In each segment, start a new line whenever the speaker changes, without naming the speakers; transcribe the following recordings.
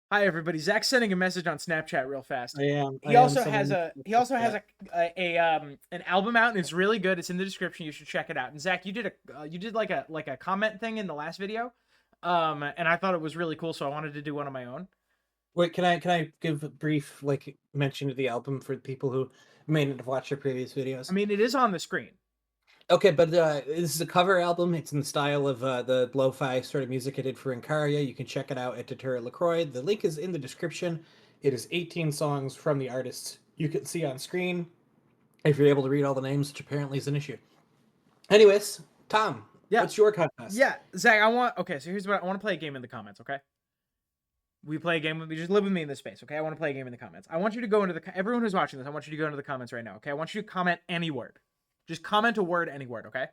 Hi everybody. Zach's sending a message on Snapchat real fast.
I am.
He
I am
also has
someone.
a he also has an album out and it's really good. It's in the description. You should check it out. And Zach, you did like a comment thing in the last video, and I thought it was really cool, so I wanted to do one of my own.
Wait, can I give a brief mention of the album for people who may not have watched your previous
I
videos?
mean, it is on the screen.
Okay, but this is a cover album. It's in the style of the lo-fi sort of music I did for Incaria. You can check it out at Deterra LaCroix. The link is in the description. It is 18 songs from the artist. You can see on screen if you're able to read all the names, which apparently is an issue. Anyways, Tom,
Yeah,
what's your contest?
yeah. Zach, okay. So here's what I want to play a game in the comments. Okay, we play a game. We just live with me in this space. Okay, I want to play a game in the comments. I want you to go into everyone who's watching this. I want you to go into the comments right now. Okay, I want you to comment any word. Just comment a word, any word. Okay.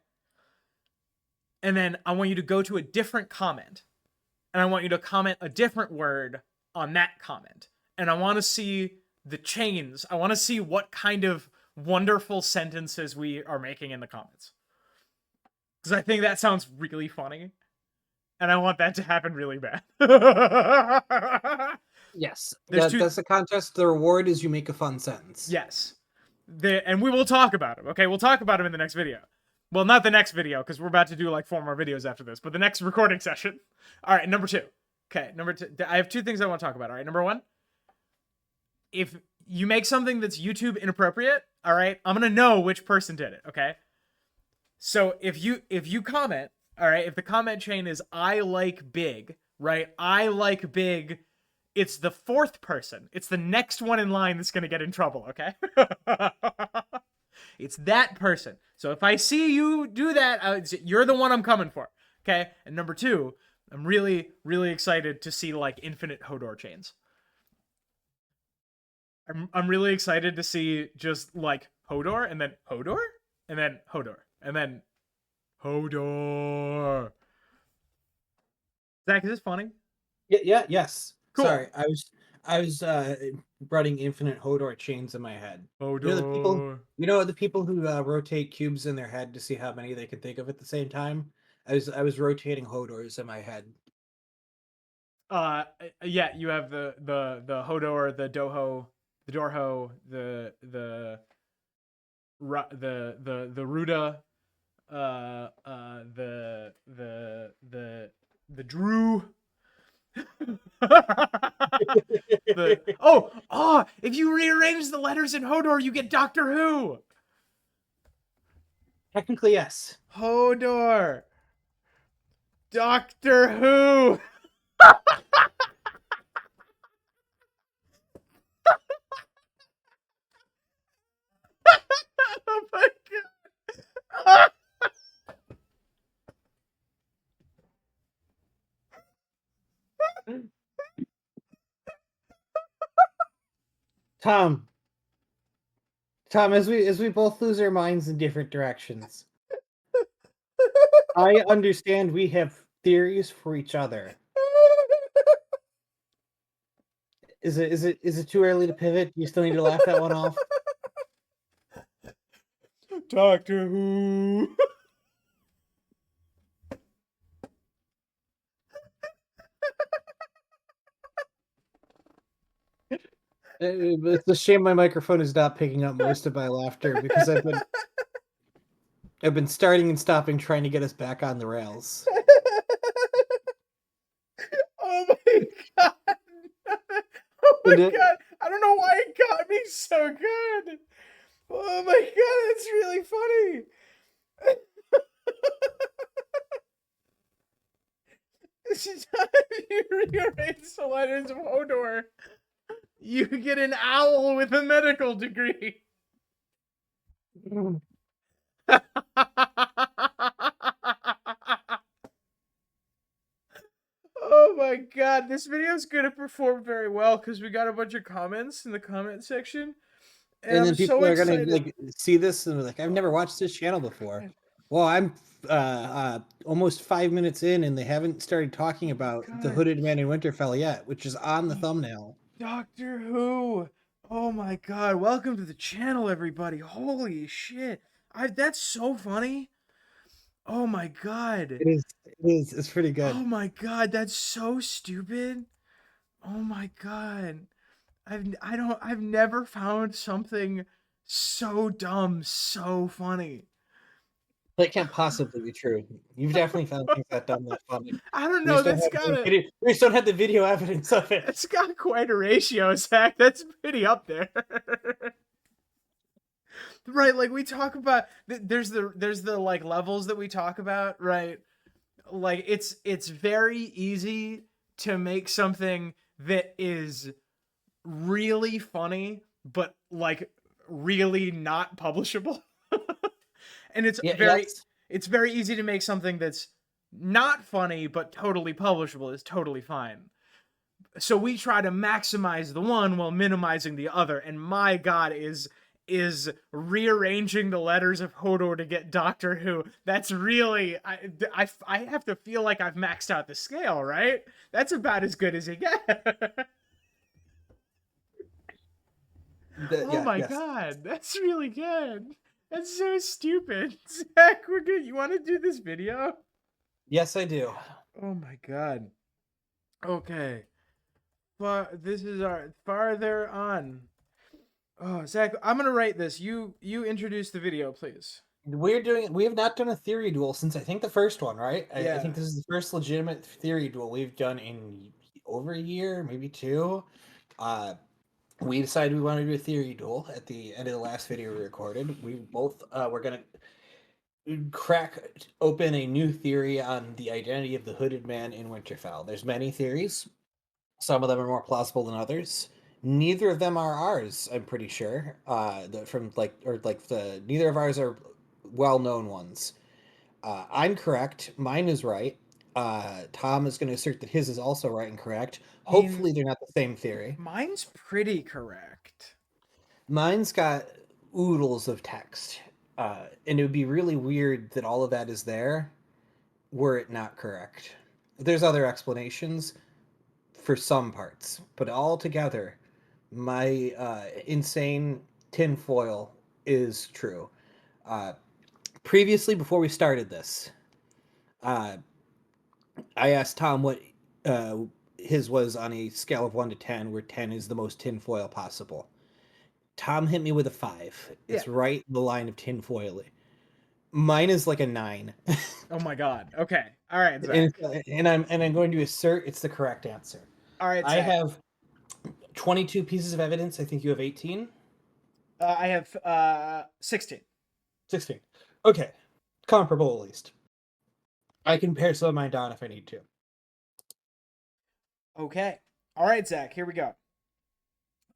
And then I want you to go to a different comment and I want you to comment a different word on that comment. And I want to see the chains. I want to see what kind of wonderful sentences we are making in the comments. Because I think that sounds really funny. And I want that to happen really bad.
Yes,
There's two.
that's the contest. The reward is you make a fun sentence.
Yes. And we will talk about them. Okay, we'll talk about them in the next video. Well, not the next video, because we're about to do like 4 more videos after this, but the next recording session. All right, number 2. Okay, number 2. I have 2 things I want to talk about. All right, number 1. If you make something that's YouTube inappropriate, all right, I'm gonna know which person did it. Okay. So if you comment, all right, if the comment chain is I like big, right? I like big. It's the 4th person. It's the next one in line that's gonna get in trouble. Okay. It's that person. So if I see you do that, you're the one I'm coming for. Okay. And number 2, I'm really, really excited to see like infinite Hodor chains. I'm really excited to see just like Hodor and then Hodor and then Hodor and then Hodor. Zach, is this funny?
Yes.
Cool.
Sorry, I was running infinite Hodor chains in my head.
Hodor.
The people who rotate cubes in their head to see how many they can think of at the same time. I was rotating Hodors in my head.
Uh, yeah, you have the Hodor, the Doho, the Dorho, the Ruda, the Drew. If you rearrange the letters in Hodor, you get Doctor Who.
Technically, yes.
Hodor, Doctor Who. Oh my god.
Tom, Tom, as we both lose our minds in different directions, I understand we have theories for each other. Is it too early to pivot? You still need to laugh that one off.
Doctor Who.
It's a shame my microphone is not picking up most of my laughter because I've been starting and stopping trying to get us back on the rails.
Oh my god. Oh my
And it,
god. I don't know why it got me so good. Oh my god, that's really funny. This is time you rearrange the letters of Hodor. You get an owl with a medical degree. Oh my god, this video is gonna perform very well because we got a bunch of comments in the comment section. And
and
I'm
then
so
people are gonna
excited.
see this and be like, I've never watched this channel before. Well, I'm almost 5 minutes in, and they haven't started talking
Oh my
about the
god.
Hooded Man in Winterfell yet, which is on the
Oh,
thumbnail.
Doctor Who. Oh my god. Welcome to the channel, everybody. Holy shit. That's so funny. Oh my god.
It is. It's pretty
Oh
good.
my god, that's so stupid. Oh my god. I've never found something so dumb so funny.
That can't possibly be true. You've definitely found things that dumb that funny.
I don't know.
We just don't have the video evidence of it.
It's got quite a ratio, Zach. That's pretty up there. Right, like we talk about there's the like levels that we talk about, right? Like it's very easy to make something that is really funny but like really not publishable. And
Yeah, yes.
it's very easy to make something that's not funny but totally publishable is totally fine. So we try to maximize the one while minimizing the other, and my god, is rearranging the letters of Hodor to get Doctor Who. That's really I have to feel like I've maxed out the scale, right? That's about as good as it gets. Oh
Yeah,
my
yes.
god, that's really good. That's so stupid. Zach, we're good. You want to do this video?
Yes, I do.
Oh my god. Okay. This is our farther on. Oh, Zach, I'm gonna write this. You introduce the video, please.
We have not done a theory duel since I think the first one, right? I
Yeah.
think this is the first legitimate theory duel we've done in over a year, maybe two. We decided we wanted to do a theory duel at the end of the last video we recorded. We both were gonna crack open a new theory on the identity of the hooded man in Winterfell. There's many theories. Some of them are more plausible than others. Neither of them are ours, I'm pretty sure. From like or like the neither of ours are well-known ones. I'm correct. Mine is right. Tom is going to assert that his is also right and correct.
I mean,
Hopefully, they're not the same theory.
mine's pretty correct.
Mine's got oodles of text, and it would be really weird that all of that is there were it not correct. There's other explanations for some parts, but altogether, my insane tinfoil is true. Uh, Previously, before we started this, uh, I asked Tom what uh, his was on a scale of 1 to 10, where 10 is the most tinfoil possible. Tom hit me with a 5.
Yeah.
It's right in the line of tinfoil. Mine is like a 9.
Oh my god. Okay. All right,
and,
Zach.
and I'm going to assert it's the correct answer.
All right,
I
Zach.
have 22 pieces of evidence. I think you have 18.
I have 16.
16. Okay. Comparable at least. I can pare some of mine down if I need to.
Okay. All right, Zach. Here we go.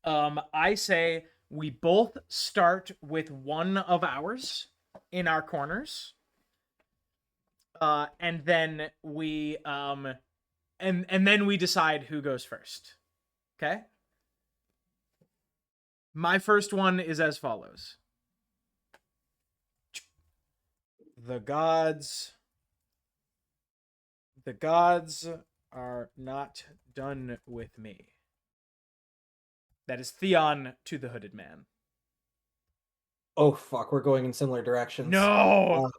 I say we both start with one of ours in our corners. And then we and then we decide who goes first. Okay? My first one is as follows. The gods are not done with me. That is Theon to the hooded man.
Oh fuck, we're going in similar directions.
No.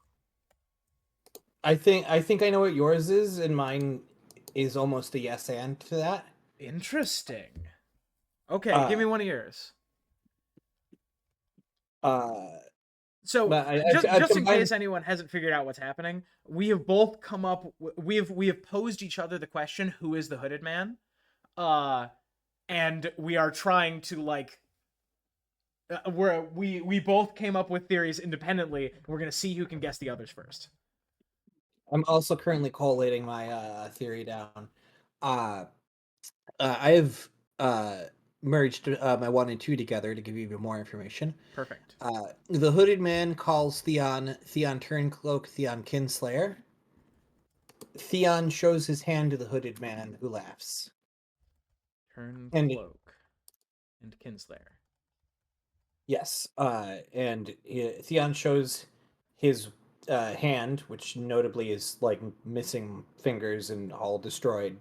I think I know what yours is, and mine is almost a yes and to that.
Interesting. Okay, give me one of yours. So
But
just in
combined...
case anyone hasn't figured out what's happening, we have both come up. We have posed each other the question, "Who is the hooded man?" And we are trying to like. We both came up with theories independently. We're gonna see who can guess the others first.
I'm also currently collating my theory down. I have merged my 1 and 2 together to give you even more information.
Perfect.
The hooded man calls Theon Turncloak, Theon Kinslayer. Theon shows his hand to the hooded man, who laughs.
Turncloak and Kinslayer.
Yes, and Theon shows his hand, which notably is like missing fingers and all destroyed,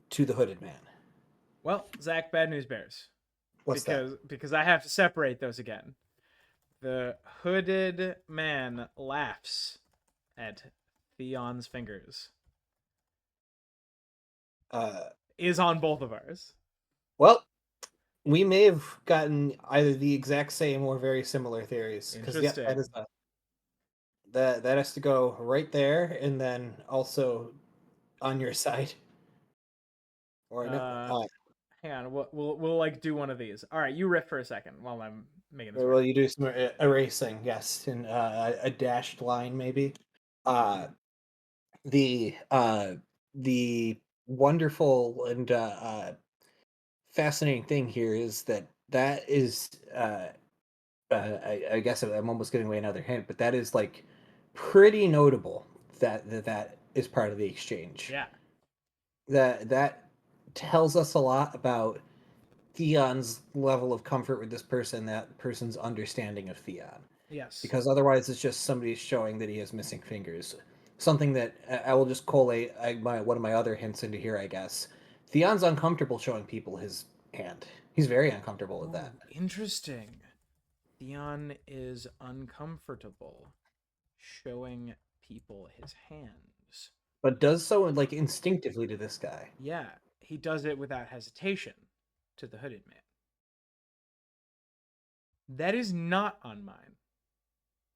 to the hooded man.
Well, Zach, bad news bears.
What's
Because I have to separate those again. The hooded man laughs at Theon's fingers. is on both of ours.
Well, we may have gotten either the exact same or very similar theories. Because yep, that is
Interesting.
that has to go right there, and then also on your side. Or no,
Uh, Hang on. We'll like do one of these. All right, you riff for a second while I'm making this work.
well, you do some erasing, yes, in a dashed line maybe. Uh, the wonderful and fascinating thing here is that is I guess I'm almost giving away another hint, but that is like pretty notable that is part of the exchange.
Yeah.
That tells us a lot about Theon's level of comfort with this person, that person's understanding of Theon.
Yes.
Because otherwise, it's just somebody showing that he has missing fingers. Something that I will just collate one of my other hints into here, I guess. Theon's uncomfortable showing people his hand. He's very uncomfortable with that.
Ooh, interesting. Theon is uncomfortable showing people his hands.
But does so like instinctively to this guy.
Yeah, he does it without hesitation to the hooded man. That is not on mine.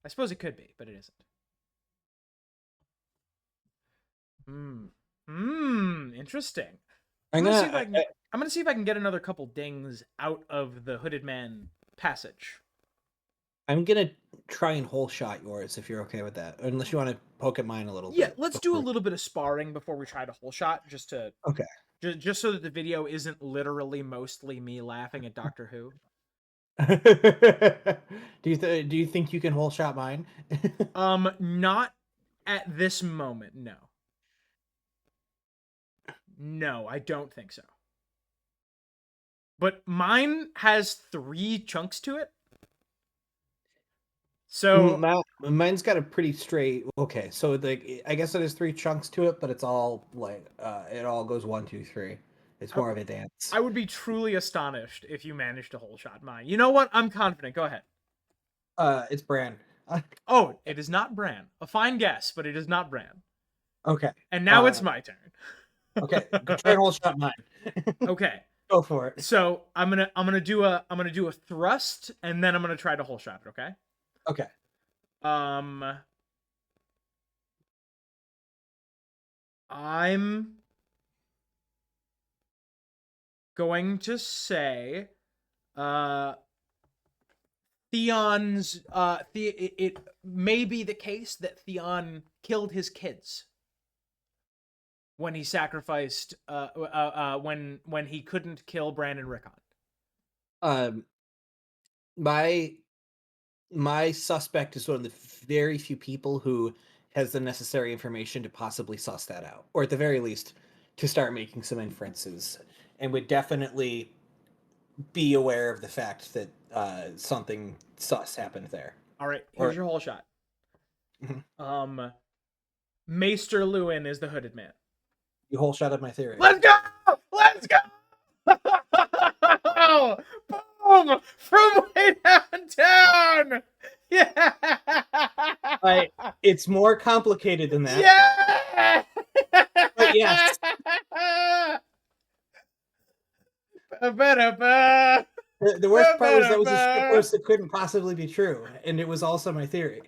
I suppose it could be, but it isn't. Interesting.
I'm
I'm gonna see if
gonna
I can. I'm gonna see if I can get another couple dings out of the hooded man passage.
I'm gonna try and whole shot yours if you're okay with that. Unless you want to poke at mine a little
Yeah,
bit
let's do a
before.
little bit of sparring before we try to whole shot,
Okay.
just so that the video isn't literally mostly me laughing at Doctor Who.
Do you think you can whole shot mine?
Not at this moment, no. No, I don't think so. But mine has 3 chunks to it. So
Mine's got a pretty straight. Okay, so like I guess it has 3 chunks to it, but it's all like it all goes 1, 2, 3. It's
I,
more of a dance.
I would be truly astonished if you managed to whole shot mine. You know what? I'm confident. Go ahead.
It's Bran.
Oh, it is not Bran. A fine guess, but it is not Bran.
Okay.
And now it's
Uh,
my turn.
okay. Go try and whole shot mine.
Okay.
Go for it.
So I'm gonna do a thrust, and then I'm gonna try to whole shot it. Okay.
Okay.
Um, I'm going to say, uh, Theon's it may be the case that Theon killed his kids when he sacrificed when he couldn't kill Brandon Rickon.
Um, my my suspect is one of the very few people who has the necessary information to possibly suss that out, or at the very least, to start making some inferences, and would definitely be aware of the fact that something sus happened there.
All right, here's
Or
your whole shot.
Mhm.
Maester Lewin is the hooded man.
You whole shot of my theory.
Let's go! Let's go! Boom! From way downtown! Yeah!
It's more complicated than that.
Yeah!
But yes. The worst part was that was a shitpost that couldn't possibly be true, and it was also my theory.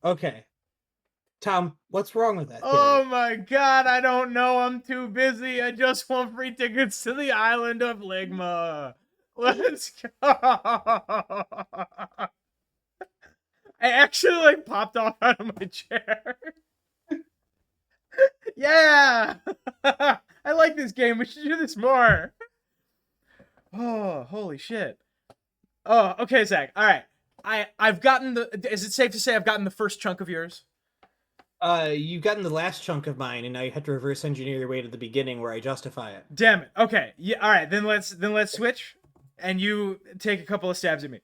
Okay. Tom, what's wrong with that theory?
Oh my god, I don't know. I'm too busy. I just want free tickets to the island of Ligma. Let's go. I actually like popped off out of my chair. Yeah. I like this game. We should do this more. Oh, holy shit. Oh, okay, Zach. All right. I've gotten is it safe to say I've gotten the first chunk of yours?
You've gotten the last chunk of mine, and now you have to reverse engineer your way to the beginning where I justify it.
Damn it. Okay. Yeah. All right. Then let's switch, and you take a couple of stabs at me.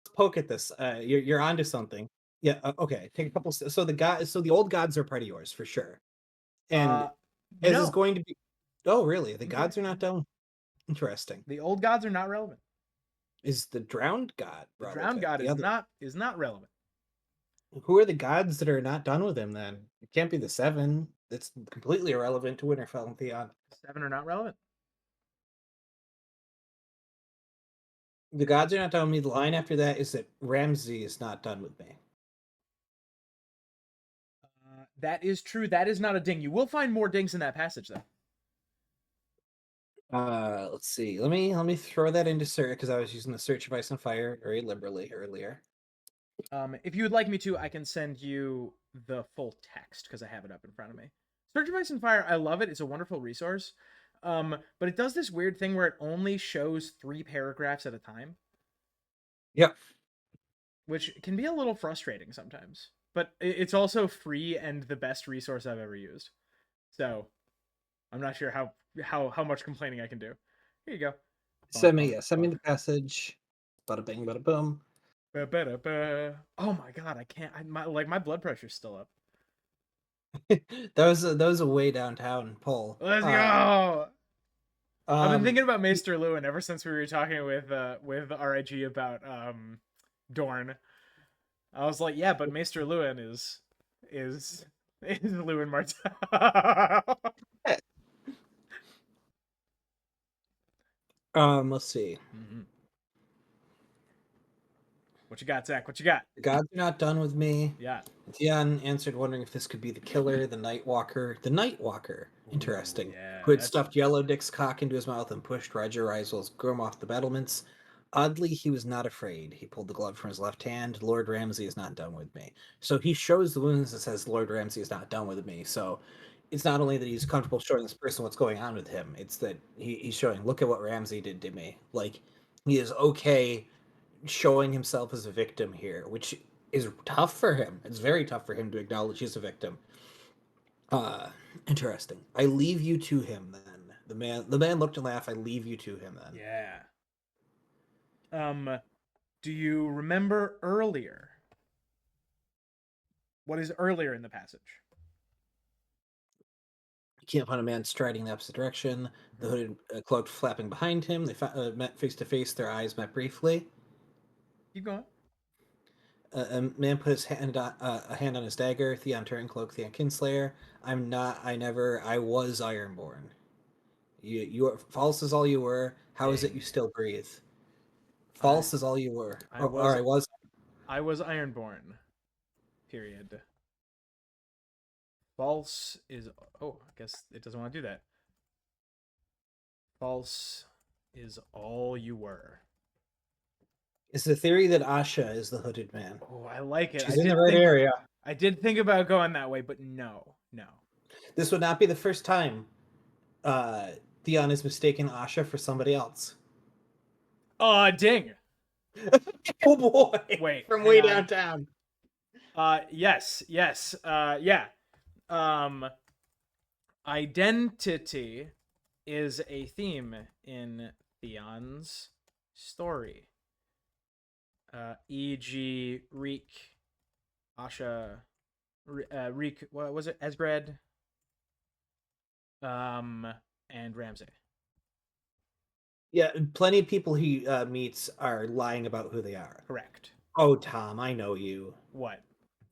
Let's poke at this. You're onto something. Yeah. Okay. Take a couple. So the old gods are part of yours for sure, and as is
No.
going to be. Oh, really? The
Okay.
gods are not done. Interesting.
The old gods are not relevant.
Is the drowned god
The
relevant?
drowned god is not relevant.
Who are the gods that are not done with him then? It can't be the seven. It's completely irrelevant to Winterfell and Theon.
7 are not relevant.
The gods are not done with me. The line after that is that Ramsay is not done with me.
That is true. That is not a ding. You will find more dings in that passage, though.
Let's see. Let me throw that into search because I was using the search of Ice and Fire very liberally earlier.
If you would like me to, I can send you the full text because I have it up in front of me. Search of Ice and Fire, I love it. It's a wonderful resource. But it does this weird thing where it only shows 3 paragraphs at a time.
Yep.
Which can be a little frustrating sometimes. But it's also free and the best resource I've ever used. So I'm not sure how much complaining I can do. Here you go.
Send me the passage. Bada bing, bada boom.
Oh my god, I can't. My blood pressure's still up.
that was a way downtown pull.
Let's go. I've been
Um,
thinking about Maester Lewin ever since we were talking with RIG about Dorne. I was like, yeah, but Maester Lewin is Lewin Martell.
let's see.
Mm-hmm. What you got, Zach? What you got?
The gods are not done with me.
Yeah.
Theon answered, wondering if this could be the killer, the Night Walker. The Night Walker. Interesting.
Ooh, yeah,
Who had stuffed Yellow Dick's cock into his mouth and pushed Roger Risel's groom off the battlements. Oddly, he was not afraid. He pulled the glove from his left hand. Lord Ramsay is not done with me. So he shows the wounds and says, Lord Ramsay is not done with me. So it's not only that he's comfortable showing this person what's going on with him, it's that he's showing, look at what Ramsay did to me. Like, he is okay showing himself as a victim here, which is tough for him. It's very tough for him to acknowledge he's a victim. Interesting. I leave you to him then. The man looked and laughed. I leave you to him then.
Yeah. Do you remember earlier? What is earlier in the passage?
You can't find a man striding the opposite direction. The hooded cloak flapping behind him. They met face to face. Their eyes met briefly.
Keep going.
A man put his hand on a hand on his dagger. Theon Turncloak, Theon Kinslayer. I was Ironborn. You are false is all you were. How is it you still breathe? False is all you were. I was
Ironborn. Period. False is. Oh, I guess it doesn't want to do that. False is all you were.
It's the theory that Asha is the hooded man.
Oh, I like it.
She's in the right area.
I did think about going that way, but no.
This would not be the first time Theon has mistaken Asha for somebody else.
Ding.
Oh boy!
Wait,
from way downtown.
Yes. Yeah. Identity is a theme in Theon's story. E.g., Reek, Asha, Reek, what was it? Esgred, and Ramsay.
Yeah, plenty of people he meets are lying about who they are.
Correct.
Oh, Tom, I know you.
What?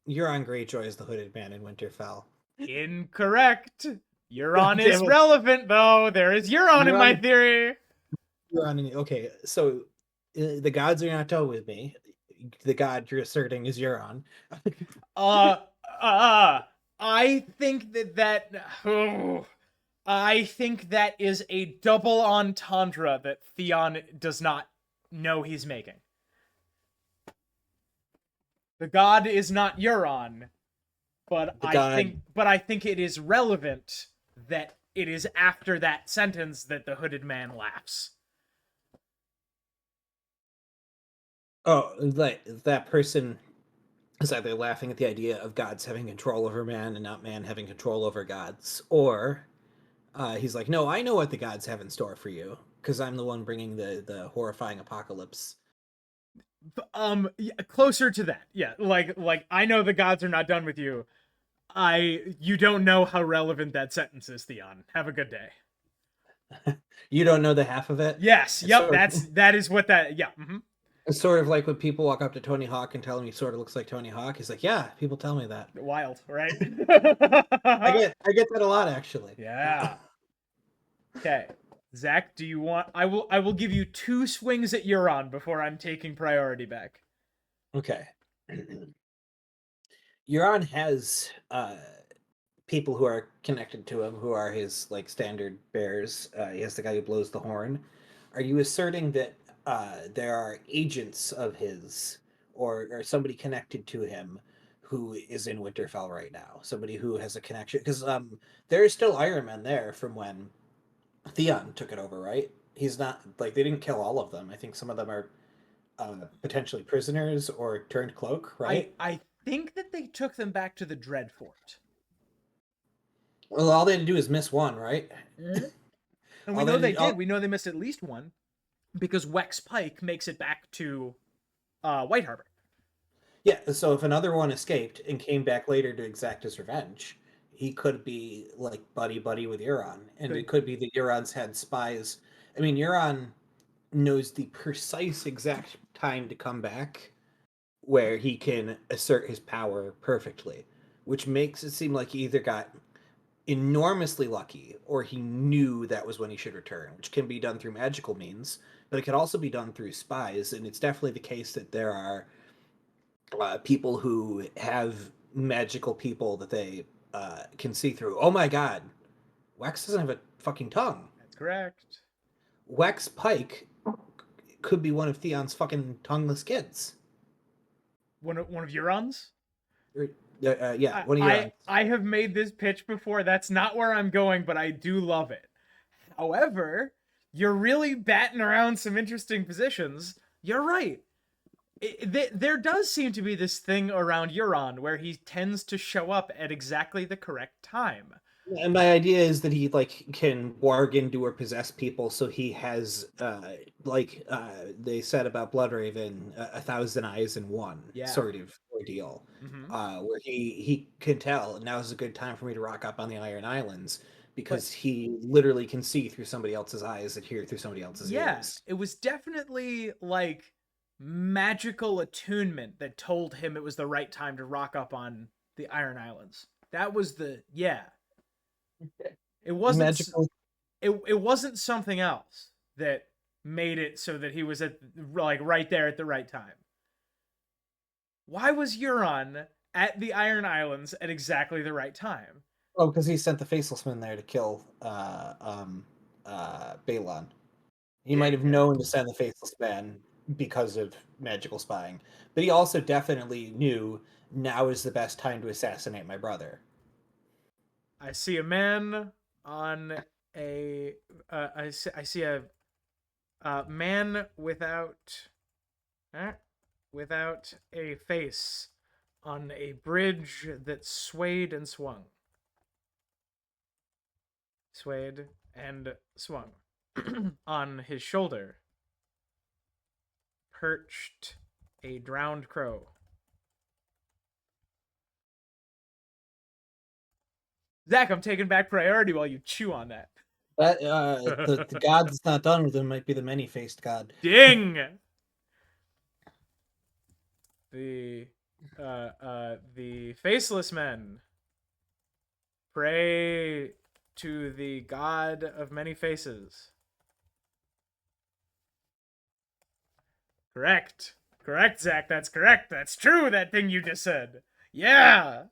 Euron Greyjoy is the hooded man in Winterfell.
Incorrect. Euron is relevant, though. There is Euron in my theory.
Euron, okay, so the gods are not done with me. The god you're asserting is Euron.
I think I think that is a double entendre that Theon does not know he's making. The god is not Euron, but I think it is relevant that it is after that sentence that the hooded man laughs.
Oh, that person is either laughing at the idea of gods having control over man and not man having control over gods, or he's like, no, I know what the gods have in store for you because I'm the one bringing the horrifying apocalypse.
Yeah, closer to that. Yeah, like I know the gods are not done with you. You don't know how relevant that sentence is, Theon. Have a good day.
You don't know the half of it?
Yes. Yep. So, that is what that. Yeah. Mm-hmm.
It's sort of like when people walk up to Tony Hawk and tell him he sort of looks like Tony Hawk. He's like, "Yeah, people tell me that."
Wild, right?
I get that a lot actually.
Yeah. Okay. Zach, do you want I will give you 2 swings at Euron before I'm taking priority back.
Okay. Euron has people who are connected to him who are his like standard bearers. He has the guy who blows the horn. Are you asserting that there are agents of his or somebody connected to him who is in Winterfell right now? Somebody who has a connection? Because there is still Iron Man there from when Theon took it over, right? He's not like they didn't kill all of them. I think some of them are potentially prisoners or turned cloak, right?
I think that they took them back to the Dreadfort.
Well, all they had to do is miss one, right?
And we
All
know
they
they
did,
did. We know they missed at least one because Wex Pike makes it back to White Harbor.
yeah. So if another one escaped and came back later to exact his revenge, he could be like buddy buddy with Euron, and
Could
it could be that Euron's had spies. I mean, Euron knows the precise exact time to come back where he can assert his power perfectly, which makes it seem like he either got enormously lucky or he knew that was when he should return, which can be done through magical means, but it can also be done through spies. And it's definitely the case that there are people who have magical people that they can see through. Oh my god, Wax doesn't have a fucking tongue.
That's correct.
Wax Pike could be one of Theon's fucking tongueless kids.
One of Euron's.
Yeah, one of your.
I have made this pitch before. That's not where I'm going, but I do love it. However, you're really batting around some interesting positions. You're right. There does seem to be this thing around Euron where he tends to show up at exactly the correct time.
And my idea is that he like can warg into or possess people, so he has they said about Bloodraven, a thousand eyes in one
Yeah.
sort of ordeal,
Mm-hmm.
where he can tell now is a good time for me to rock up on the Iron Islands because he literally can see through somebody else's eyes and hear through somebody else's ears.
It was definitely like magical attunement that told him it was the right time to rock up on the Iron Islands. That was the It wasn't
Magical.
it wasn't something else that made it so that he was at like right there at the right time. Why was Euron at the Iron Islands at exactly the right time?
Oh, because he sent the Faceless Men there to kill Balon. He might have known to send the Faceless Man because of magical spying, but he also definitely knew now is the best time to assassinate my brother.
I see a man on a I see a man without a face on a bridge that swayed and swung. Swayed and swung. On his shoulder perched a drowned crow. Zach, I'm taking back priority while you chew on that.
That the god that's not done with him might be the many-faced god.
Ding! The faceless men pray to the god of many faces. Correct. Correct, Zach. That's correct. That's true, that thing you just said. Yeah!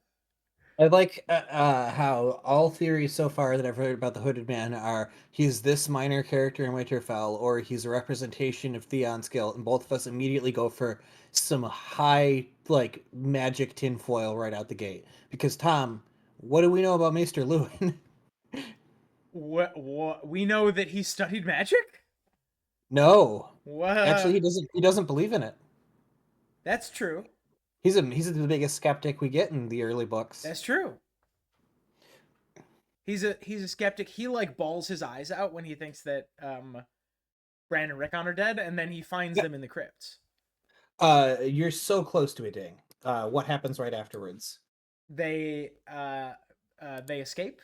I like how all theories so far that I've heard about the Hooded Man are he's this minor character in Winterfell, or he's a representation of Theon's guilt, and both of us immediately go for some high like magic tinfoil right out the gate. Because Tom, what do we know about Maester Luwin?
What? We know that he studied magic?
No,
What?
actually, he doesn't believe in it.
That's true.
He's the biggest skeptic we get in the early books.
That's true. He's a skeptic. He like balls his eyes out when he thinks that Bran and Rickon are dead, and then he finds them in the crypts.
You're so close to a ding. What happens right afterwards?
They escape.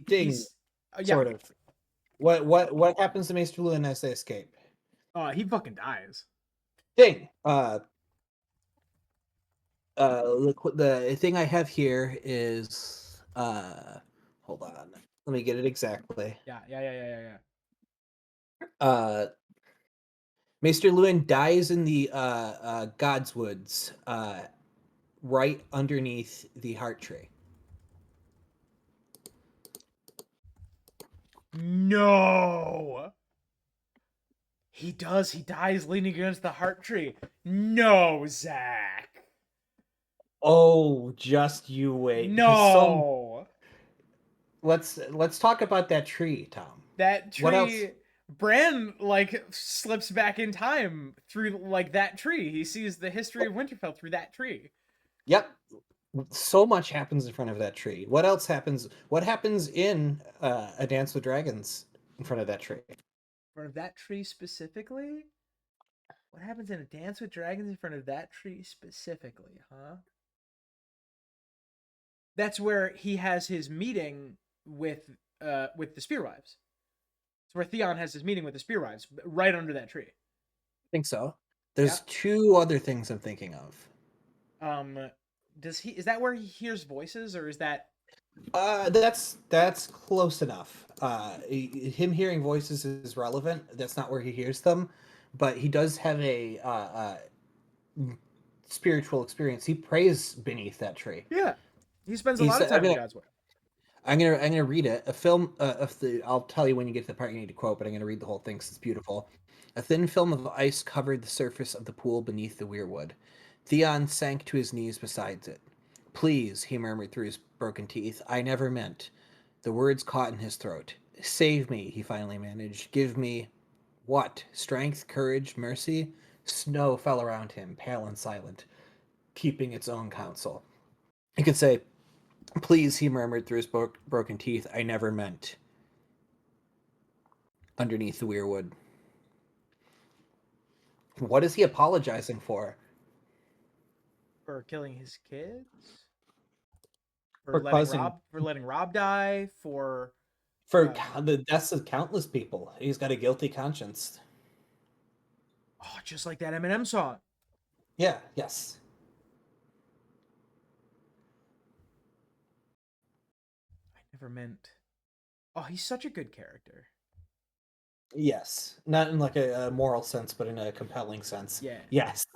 Ding. Sort of. What happens to Maester Luwin as they escape?
He fucking dies.
Dang. Look, the thing I have here is hold on. Let me get it exactly.
Yeah.
Uh, Maester Lewin dies in the Godswoods, right underneath the heart tree.
No. He does. He dies leaning against the heart tree. No, Zach.
Oh, just you wait, because some
No.
let's talk about that tree, Tom.
That
What else?
tree. Bran like slips back in time through like that tree. He sees the history of Winterfell through that tree.
Yep, so much happens in front of that tree. What else happens? What happens in A Dance with Dragons in front of that tree?
In front of that tree specifically? What happens in a Dance with Dragons in front of that tree specifically, huh? That's where he has his meeting with the Spearwives. It's where Theon has his meeting with the Spearwives, right under that tree.
I think so.
Yeah.
There's two other things I'm thinking of.
Um, does he? Is that where he hears voices, or is that?
That's close enough. Him hearing voices is relevant. That's not where he hears them, but he does have a spiritual experience. He prays beneath that tree.
Yeah. He spends a
He
lot of
said,
time in the God's Way.
I'm gonna read it. A film of the. I'll tell you when you get to the part you need to quote, but I'm gonna read the whole thing because it's beautiful. A thin film of ice covered the surface of the pool beneath the weirwood. Theon sank to his knees beside it. Please, he murmured through his broken teeth. I never meant. The words caught in his throat. Save me, he finally managed. Give me what? Strength, courage, mercy? Snow fell around him, pale and silent, keeping its own counsel. He could say, please, he murmured through his broken teeth. I never meant. Underneath the weirwood. What is he apologizing for?
For killing his kids,
For causing
For letting Rob die, for
for
um
the deaths of countless people. He's got a guilty conscience.
oh, just like that Eminem song.
Yeah, yes.
I never meant. Oh, he's such a good character.
Yes. Not in like a moral sense, but in a compelling sense.
Yeah,
Yes.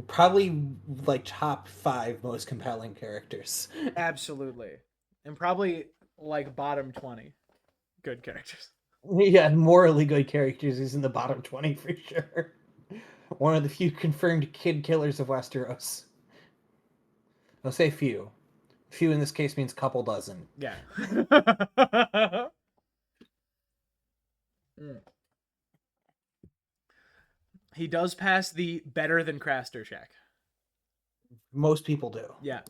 Probably like top five most compelling characters.
absolutely. And probably like bottom 20 good characters.
Yeah, morally good characters. He's in the bottom 20 for sure. One of the few confirmed kid killers of Westeros. I'll say few. Few in this case means couple dozen.
Yeah. Mm. He does pass the better than Craster check.
Most people do.
Yeah.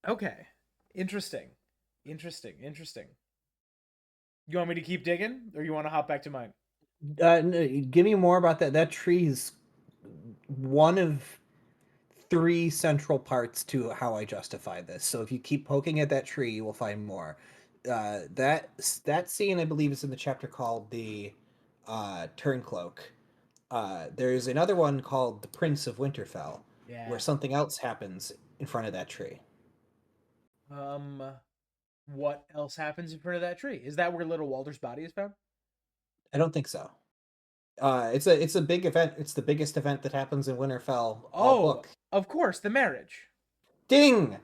Okay. Interesting. Interesting. You want me to keep digging, or you want to hop back to mine?
No, give me more about that. That tree is one of three central parts to how I justify this. So if you keep poking at that tree, you will find more. That scene, I believe, is in the chapter called the Turncloak. There's another one called the Prince of Winterfell, where
Yeah.
something else happens in front of that tree.
Um, what else happens in front of that tree? Is that where little Walter's body is found?
I don't think so. It's a big event. It's the biggest event that happens in Winterfell all
Oh,
book.
of course, the marriage.
Ding!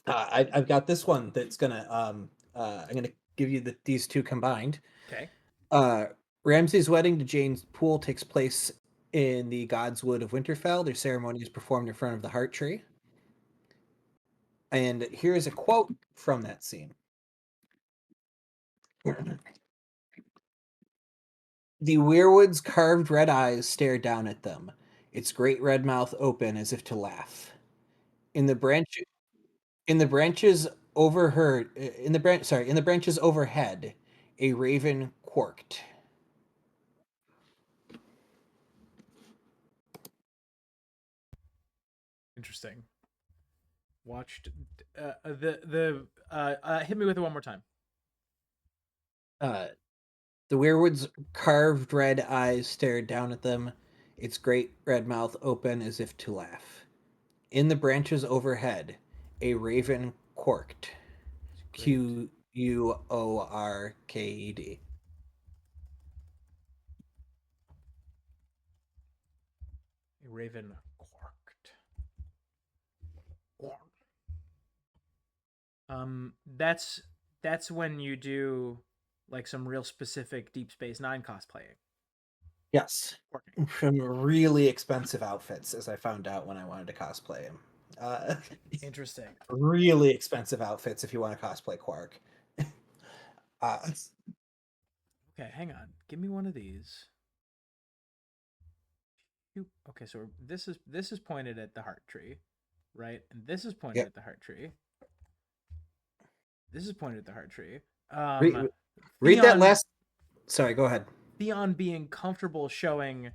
I've got this one that's gonna I'm gonna give you these two combined.
Okay.
Uh, Ramsay's wedding to Jane's Poole takes place in the Godswood of Winterfell. Their ceremony is performed in front of the Heart Tree. And here is a quote from that scene. The weirwood's carved red eyes stared down at them, its great red mouth open as if to laugh. In the branch in the branches overheard in the branch sorry, in the branches overhead, a raven quirked.
Interesting. Watched the hit me with it one more time.
Uh The werewood's carved red eyes stared down at them, its great red mouth open as if to laugh. In the branches overhead, a raven quirked.
It's great.
Quorked.
A raven quarked. That's when you do like some real specific Deep Space Nine cosplaying.
Yes.
Quarking.
From really expensive outfits, as I found out when I wanted to cosplay him. Uh,
Interesting.
really expensive outfits if you want to cosplay Quark. Uh,
Okay, hang on. Give me one of these. Okay, so this is pointed at the heart tree, right? And this is pointed
yeah.
at the heart tree. This is pointed at the heart tree.
Read, read that
Theon
last. Sorry, go ahead.
Theon being comfortable showing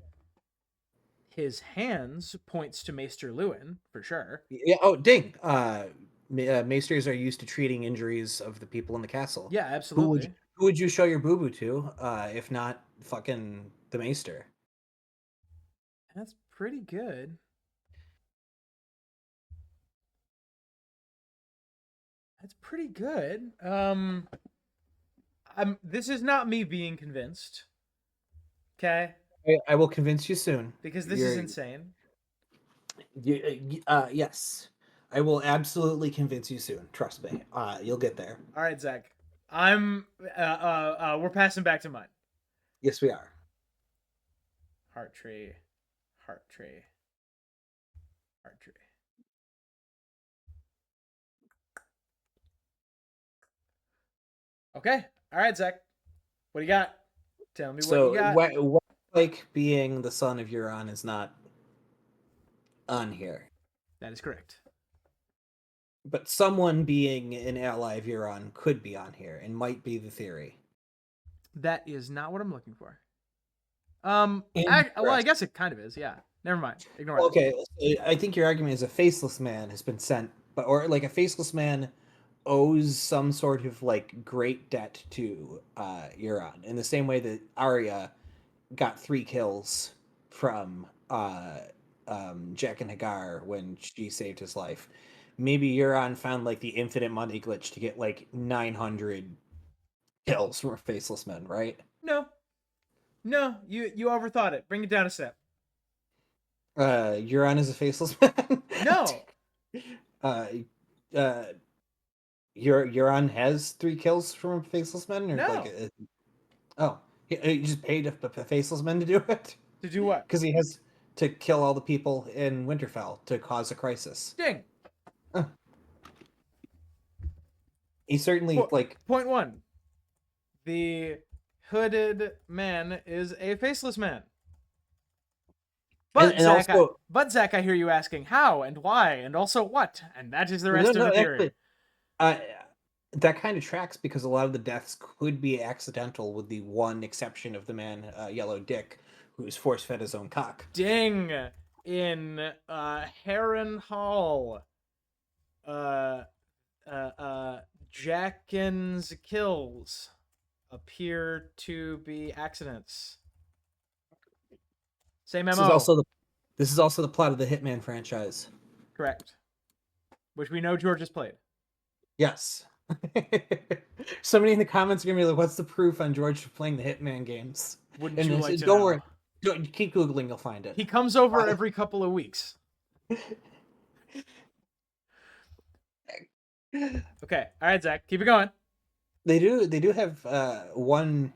his hands points to Maester Lewin for sure.
Yeah. Oh, ding. Maesters are used to treating injuries of the people in the castle.
Yeah,
Who would
absolutely.
who would you show your boo boo to, if not fucking the Maester?
That's pretty good. That's pretty good. This is not me being convinced. Okay?
I will convince you soon.
Because this is
You're
insane.
yes. I will absolutely convince you soon. Trust me. You'll get there.
All right, Zach. I'm we're passing back to mine.
Yes, we are.
Heart tree. Heart tree. Heart tree. Okay. All right, Zach. What do you got? Tell me what you
So
got.
what like being the son of Euron is not on here,
That is correct.
but someone being an ally of Euron could be on here and might be the theory.
That is not what I'm looking for. Well, I
Interesting.
guess it kind of is. Yeah. Never mind. Ignore that.
Okay, I think your argument is a faceless man has been sent, but or like a faceless man owes some sort of like great debt to Euron in the same way that Arya got 3 kills from Jack and Hagar when she saved his life. Maybe Euron found like the infinite money glitch to get like 900 kills from faceless men, right?
No. No, you overthought it. Bring it down a step.
Euron is a faceless man.
No.
uh, uh, Euron has 3 kills from faceless men, or like,
No.
oh, he just paid a faceless men to do it
To do what?
because he has to kill all the people in Winterfell to cause a crisis.
Ding.
He certainly like
Point one. The hooded man is a faceless man. But
and
Zach,
also
I hear you asking how and why and also what, and that is the
no
rest of
no
the
actually
theory.
uh, that kind of tracks because a lot of the deaths could be accidental, with the one exception of the man Yellow Dick, who's force fed his own cock.
Ding in Heron Hall. Jackin's kills appear to be accidents. Same
This
MO.
is also the plot of the Hitman franchise.
Correct. Which we know George has played.
Yes. Somebody in the comments are gonna be like, "What's the proof on George playing the Hitman games?"
Wouldn't
And
you
I
like
said,
to
"Don't
know?
worry, don't keep googling, you'll find it."
He comes over every couple of weeks. Okay. All right, Zach. Keep it going.
They do have one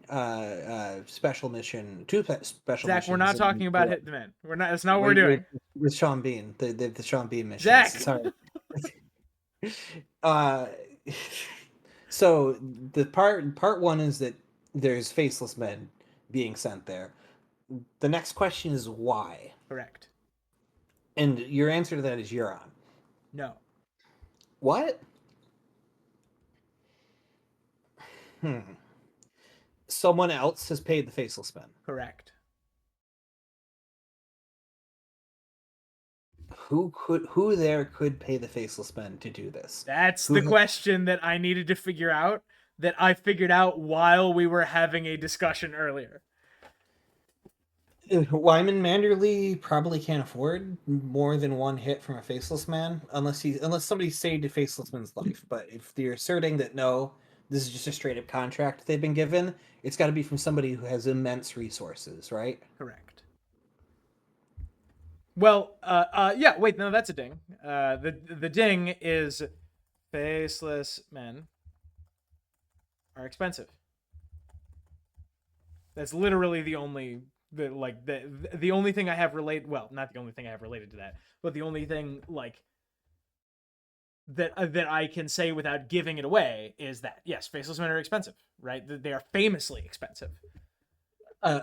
special mission, two special
Zach,
missions.
we're not talking about Hitman. We're not. That's not what we're
with,
doing.
with Sean Bean. The Sean Bean missions.
Zach.
Sorry. uh, so the part one is that there's faceless men being sent there. The next question is why,
Correct.
and your answer to that is Euron.
No.
What? Someone else has paid the faceless men.
Correct.
Who there could pay the faceless men to do this?
That's
Who
the question that I needed to figure out. that I figured out while we were having a discussion earlier.
Wyman Manderley probably can't afford more than one hit from a faceless man unless somebody saved a faceless man's life. But if you're asserting that no, this is just a straight up contract they've been given, it's got to be from somebody who has immense resources, right?
Correct. Well, yeah. Wait, no, that's a ding. The ding is faceless men are expensive. That's literally the only thing I have related. Well, not the only thing I have related to that, but the only thing like that I can say without giving it away is that yes, faceless men are expensive, right? They are famously expensive.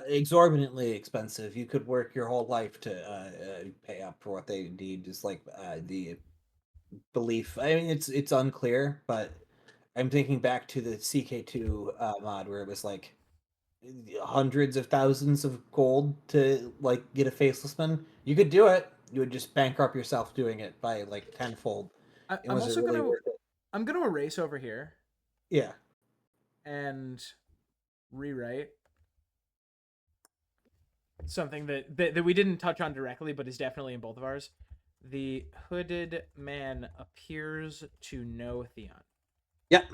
Exorbitantly expensive. You could work your whole life to pay up for what they need. Just like the belief. I mean, it's unclear, but I'm thinking back to the CK2 mod where it was like hundreds of thousands of gold to like get a faceless man. You could do it. You would just bankrupt yourself doing it by like tenfold. And
I'm
was it
also
really
gonna
worth it?
I'm gonna erase over here
Yeah.
and rewrite something that we didn't touch on directly, but is definitely in both of ours. The hooded man appears to know Theon.
Yep.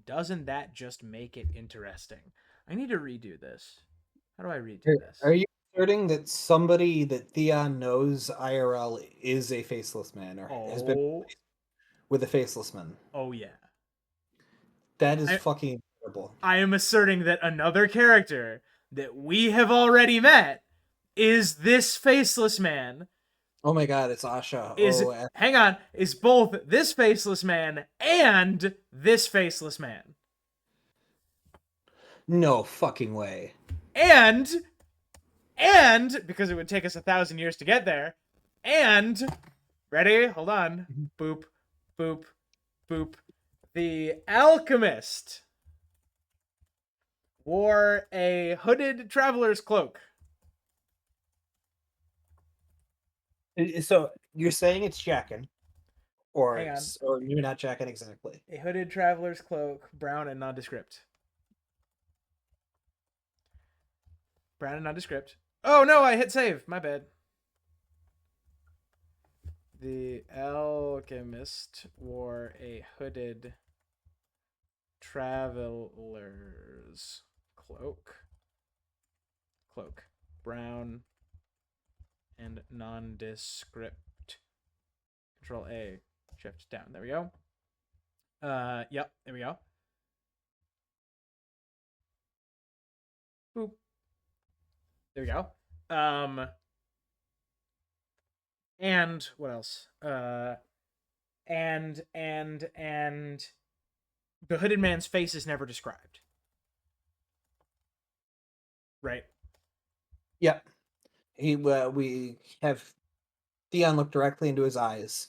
Doesn't that just make it interesting? I need to redo this. How do I redo
Are
this?
you asserting that somebody that Theon knows IRL is a faceless man or has been
Oh,
with a faceless man?
oh yeah.
That is
I
fucking incredible.
I am asserting that another character that we have already met is this faceless man.
Oh my god, it's Asha.
Is
Oh,
hang on, is both this faceless man and this faceless man.
no fucking way.
And because it would take us 1,000 years to get there, and ready? Hold on. Boop, boop, boop. The alchemist wore a hooded traveler's cloak.
So you're saying it's Jackin,
Hang on.
or maybe not Jackin exactly.
A hooded traveler's cloak, brown and nondescript. Brown and nondescript. Oh no, I hit save. My bad. The alchemist wore a hooded traveler's cloak. Cloak. Brown and nondescript. Control A. Shift down. There we go. Yep. There we go. Boop. There we go. And what else? And the hooded man's face is never described. Right.
Yep. We have Theon look directly into his eyes,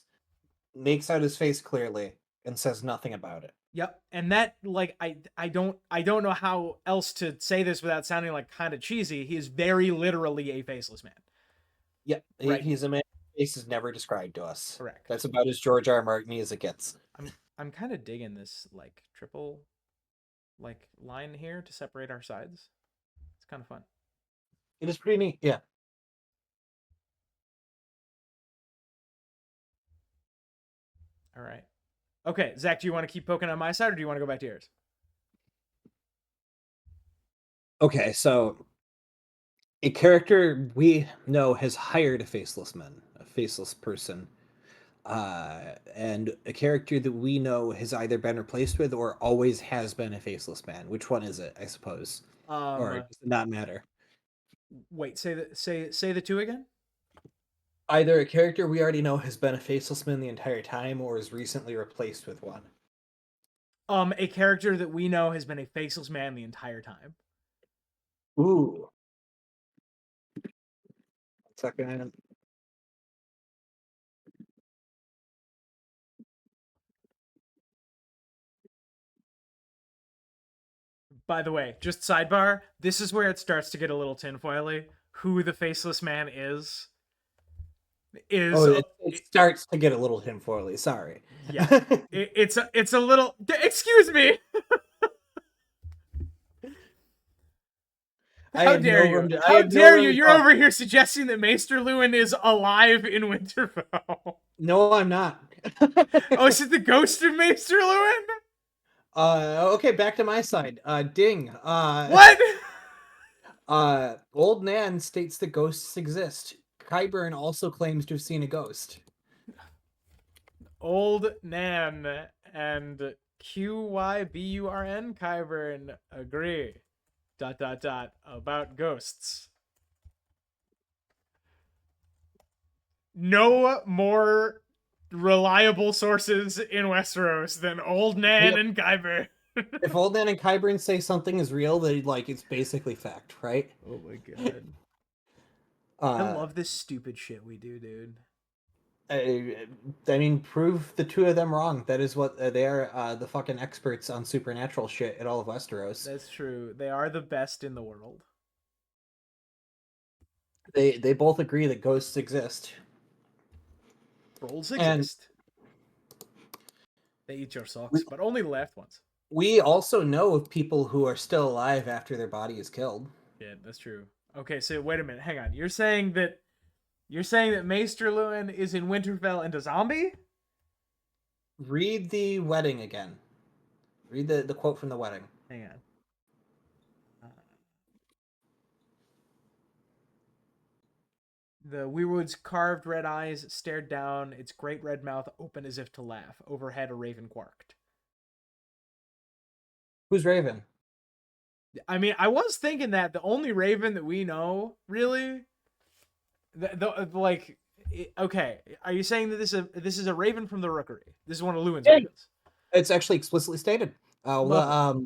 makes out his face clearly, and says nothing about it.
Yep. And that like I don't know how else to say this without sounding like kind of cheesy. He is very literally a faceless man.
Yep.
Right.
He's a man whose face is never described to us.
Correct.
That's about as George R. R. Martin as it gets.
I'm kind of digging this like triple like line here to separate our sides. It's kind of fun.
It is pretty neat, yeah.
All right. Okay, Zach, do you want to keep poking on my side or do you want to go back to yours?
Okay, so a character we know has hired a faceless man, a faceless person, and a character that we know has either been replaced with or always has been a faceless man. Which one is it? I suppose, or does it not matter?
Wait, say the two again.
Either a character we already know has been a faceless man the entire time, or is recently replaced with one.
A character that we know has been a faceless man the entire time.
Ooh. 1 second.
By the way, just sidebar, this is where it starts to get a little tinfoily. Who the faceless man is. is
Oh, it starts to get a little tinfoily. Sorry.
yeah. It's a little. Excuse me.
I
How
have
dare
no
you?
room. I
How
have no
dare you?
room to
You're
talk.
over here suggesting that Maester Lewin is alive in Winterfell.
No, I'm not.
Oh, is it the ghost of Maester Lewin?
Okay, back to my side. Ding.
What?
Old Nan states that ghosts exist. Qyburn also claims to have seen a ghost.
Old Nan and Qyburn Kyburn agree. ... about ghosts. No more reliable sources in Westeros than Old Nan
Yep.
and Kyburn.
If Old Nan and Qyburn say something is real, they like it's basically fact, right?
Oh my god. I
Uh,
love this stupid shit we do, dude.
I mean, prove the two of them wrong. That is what they are. The fucking experts on supernatural shit at all of Westeros.
That's true. They are the best in the world.
They both agree that ghosts exist.
Trolls
And
exist. They eat your
we,
socks, but only the left ones.
we also know of people who are still alive after their body is killed.
Yeah, that's true. Okay, so wait a minute, hang on. You're saying that Maester Lewin is in Winterfell and a zombie?
Read the wedding again. Read the quote from the wedding.
Hang on. The weirwood's carved red eyes stared down, its great red mouth open as if to laugh. Overhead, a raven quarked.
Who's Raven?
I mean, I was thinking that the only raven that we know, really, like, okay, are you saying that this is a raven from the Rookery? This is one of Lewin's ravens.
It's actually explicitly stated.
Lovely.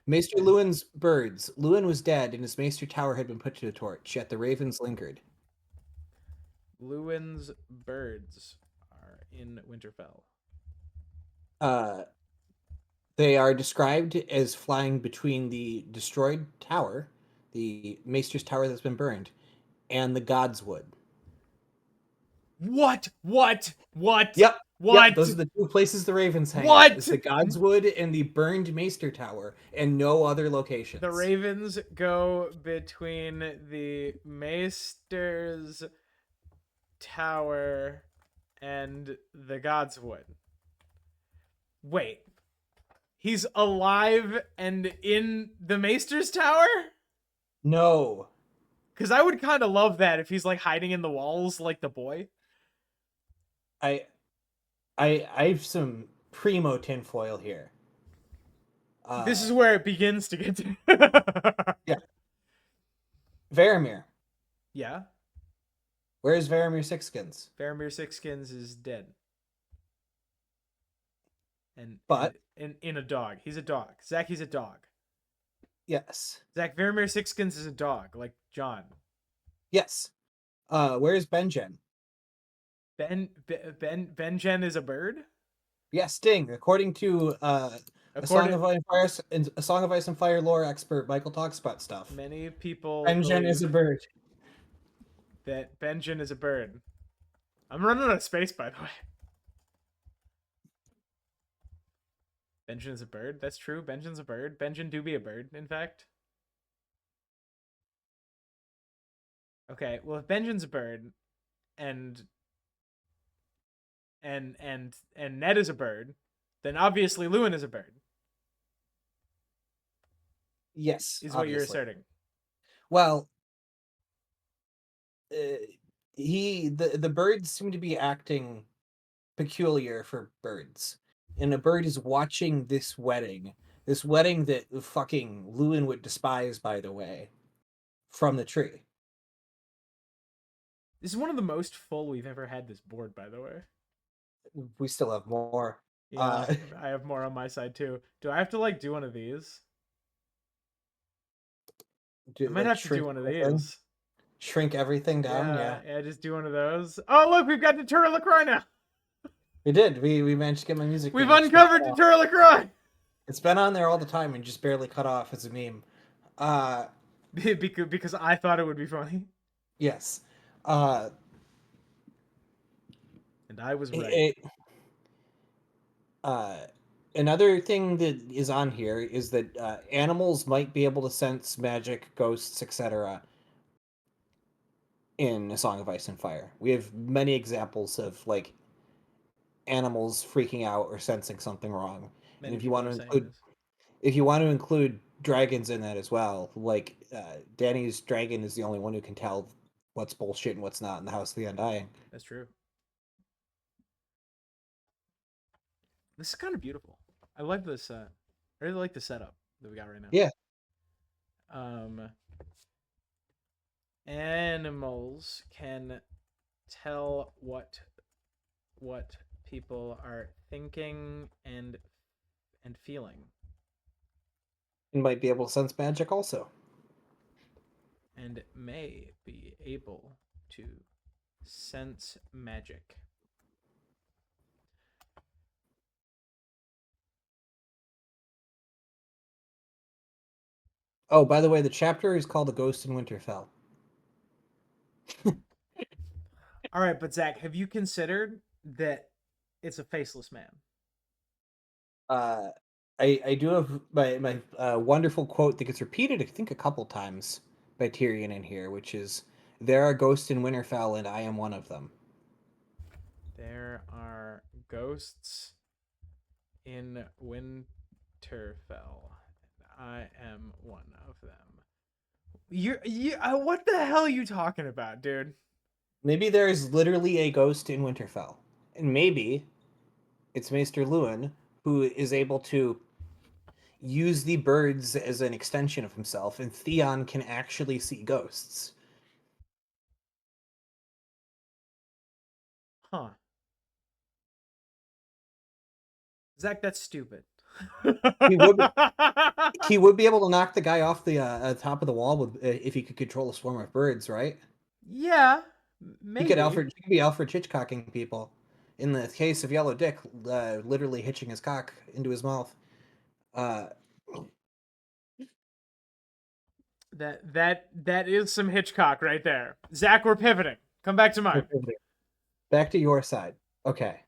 Maester Lewin's birds. Lewin was dead, and his Maester Tower had been put to the torch, yet the ravens lingered.
Lewin's birds are in Winterfell.
They are described as flying between the destroyed tower, the Maester's Tower that's been burned, and the Godswood.
What?
Yep.
What?
Yep, those are the two places the ravens hang
What?
out. It's the Godswood and the burned Maester Tower, and no other locations.
The ravens go between the Maester's Tower and the Godswood. Wait. He's alive and in the Maester's Tower?
No.
Because I would kind of love that if he's like hiding in the walls like the boy.
I have some primo tinfoil here.
This is where it begins to get to.
Yeah. Varamir.
Yeah.
Where's Varamir Sixskins?
Faramir Sixskins is dead. And in a dog. He's a dog. Zach, he's a dog.
Yes.
Zach, Varamir Sixskins is a dog, like John.
Yes. Where's Benjen?
Benjen is a bird?
Yes, Sting. According to a Song of Ice and Fire lore expert, Michael talks about stuff.
Many people
Benjen is a bird.
That Benjen is a bird. I'm running out of space, by the way. Benjen is a bird? That's true. Benjen's a bird. Benjen do be a bird, in fact. Okay, well, if Benjen's a bird, and Ned is a bird, then obviously Lewin is a bird.
Yes,
is what you're asserting.
Well, the birds seem to be acting peculiar for birds, and a bird is watching this wedding that fucking Lewin would despise, by the way, from the tree.
This is one of the most full we've ever had this board, by the way.
We still have more.
Yeah, I have more on my side too. Do I have to like do one of these? I might have to do one of these.
Shrink everything down,
yeah. Just do one of those. Oh, look, we've got Deterra LaCroix now.
We did. We managed to get my music.
We've uncovered Deterra LaCroix.
It's been on there all the time and just barely cut off as a meme.
Because I thought it would be funny.
Yes.
And I was right.
It, uh, another thing that is on here is that animals might be able to sense magic, ghosts, etc. in A Song of Ice and Fire. We have many examples of like animals freaking out or sensing something wrong. And
Many people are saying this.
if you want to include dragons in that as well, like Danny's dragon is the only one who can tell what's bullshit and what's not in the House of the Undying.
That's true. This is kind of beautiful. I like this. I really like the setup that we got right now.
Yeah.
Animals can tell what people are thinking and feeling,
And might be able to sense magic also.
and may be able to sense magic.
Oh, by the way, the chapter is called "The Ghost in Winterfell."
All right, but Zach, have you considered that it's a faceless man?
Uh, I do have my wonderful quote that gets repeated, I think, a couple times by Tyrion in here, which is, "There are ghosts in Winterfell, and I am one of them."
There are ghosts in Winterfell. I am one of them. What the hell are you talking about, dude?
Maybe there is literally a ghost in Winterfell, and maybe it's Maester Luwin who is able to use the birds as an extension of himself, and Theon can actually see ghosts.
Huh. Zach, that's stupid.
He would he would be able to knock the guy off the top of the wall with if he could control a swarm of birds, right?
Yeah, maybe.
He could be Alfred Hitchcocking people. In the case of Yellow Dick, literally hitching his cock into his mouth. Uh,
That is some Hitchcock right there. Zach, we're pivoting. Come back to mine.
Back to your side. Okay.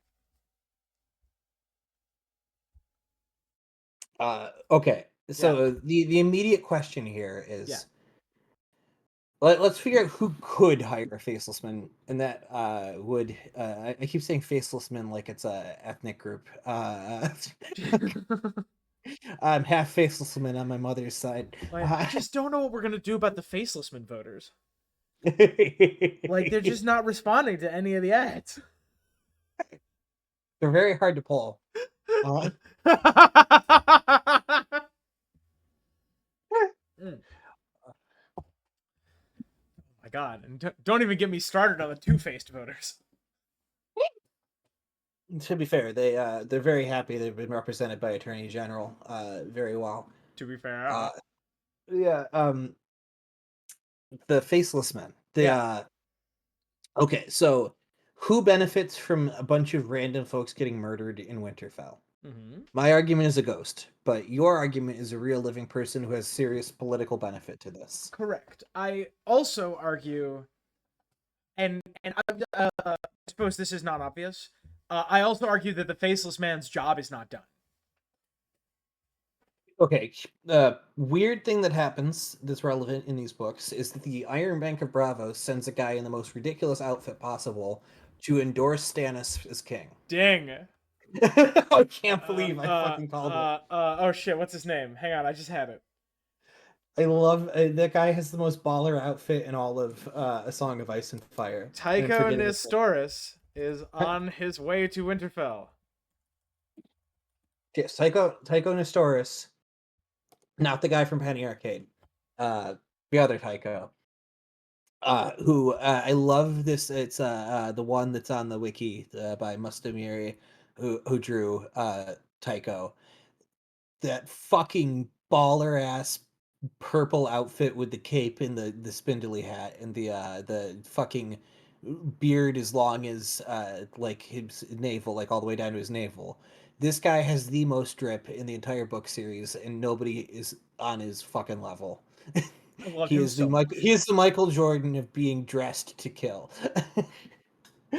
Okay. So
Yeah.
the immediate question here
Yeah.
is, let's figure out who could hire a faceless man, and that would I keep saying faceless men like it's a ethnic group. I'm half faceless man on my mother's side.
I just don't know what we're gonna do about the faceless men voters. Like they're just not responding to any of the ads.
They're very hard to pull. Uh,
Mm. My God, and don't even get me started on the two-faced voters.
to be fair, they're very happy they've been represented by Attorney General very well.
To be fair,
Uh, yeah, the faceless men.
yeah.
Okay, so who benefits from a bunch of random folks getting murdered in Winterfell?
Mm-hmm.
My argument is a ghost, but your argument is a real living person who has serious political benefit to this.
Correct. I also argue, and I suppose this is not obvious. I also argue that the faceless man's job is not done.
Okay, weird thing that happens that's relevant in these books is that the Iron Bank of Bravos sends a guy in the most ridiculous outfit possible to endorse Stannis as king.
Dang.
I can't believe I fucking called it.
Oh shit, what's his name? Hang on, I just had it.
I love that guy has the most baller outfit in all of A Song of Ice and Fire.
Tycho Nestoris is on his way to Winterfell.
Yes, Tycho Nestoris, not the guy from Penny Arcade, the other Tycho. Who I love this. It's the one that's on the wiki by Mustamiri, who drew Tycho. That fucking baller ass purple outfit with the cape and the spindly hat and the fucking beard as long as like his navel, like all the way down to his navel. This guy has the most drip in the entire book series, and nobody is on his fucking level.
I love him so much.
He is the Michael Jordan of being dressed to kill.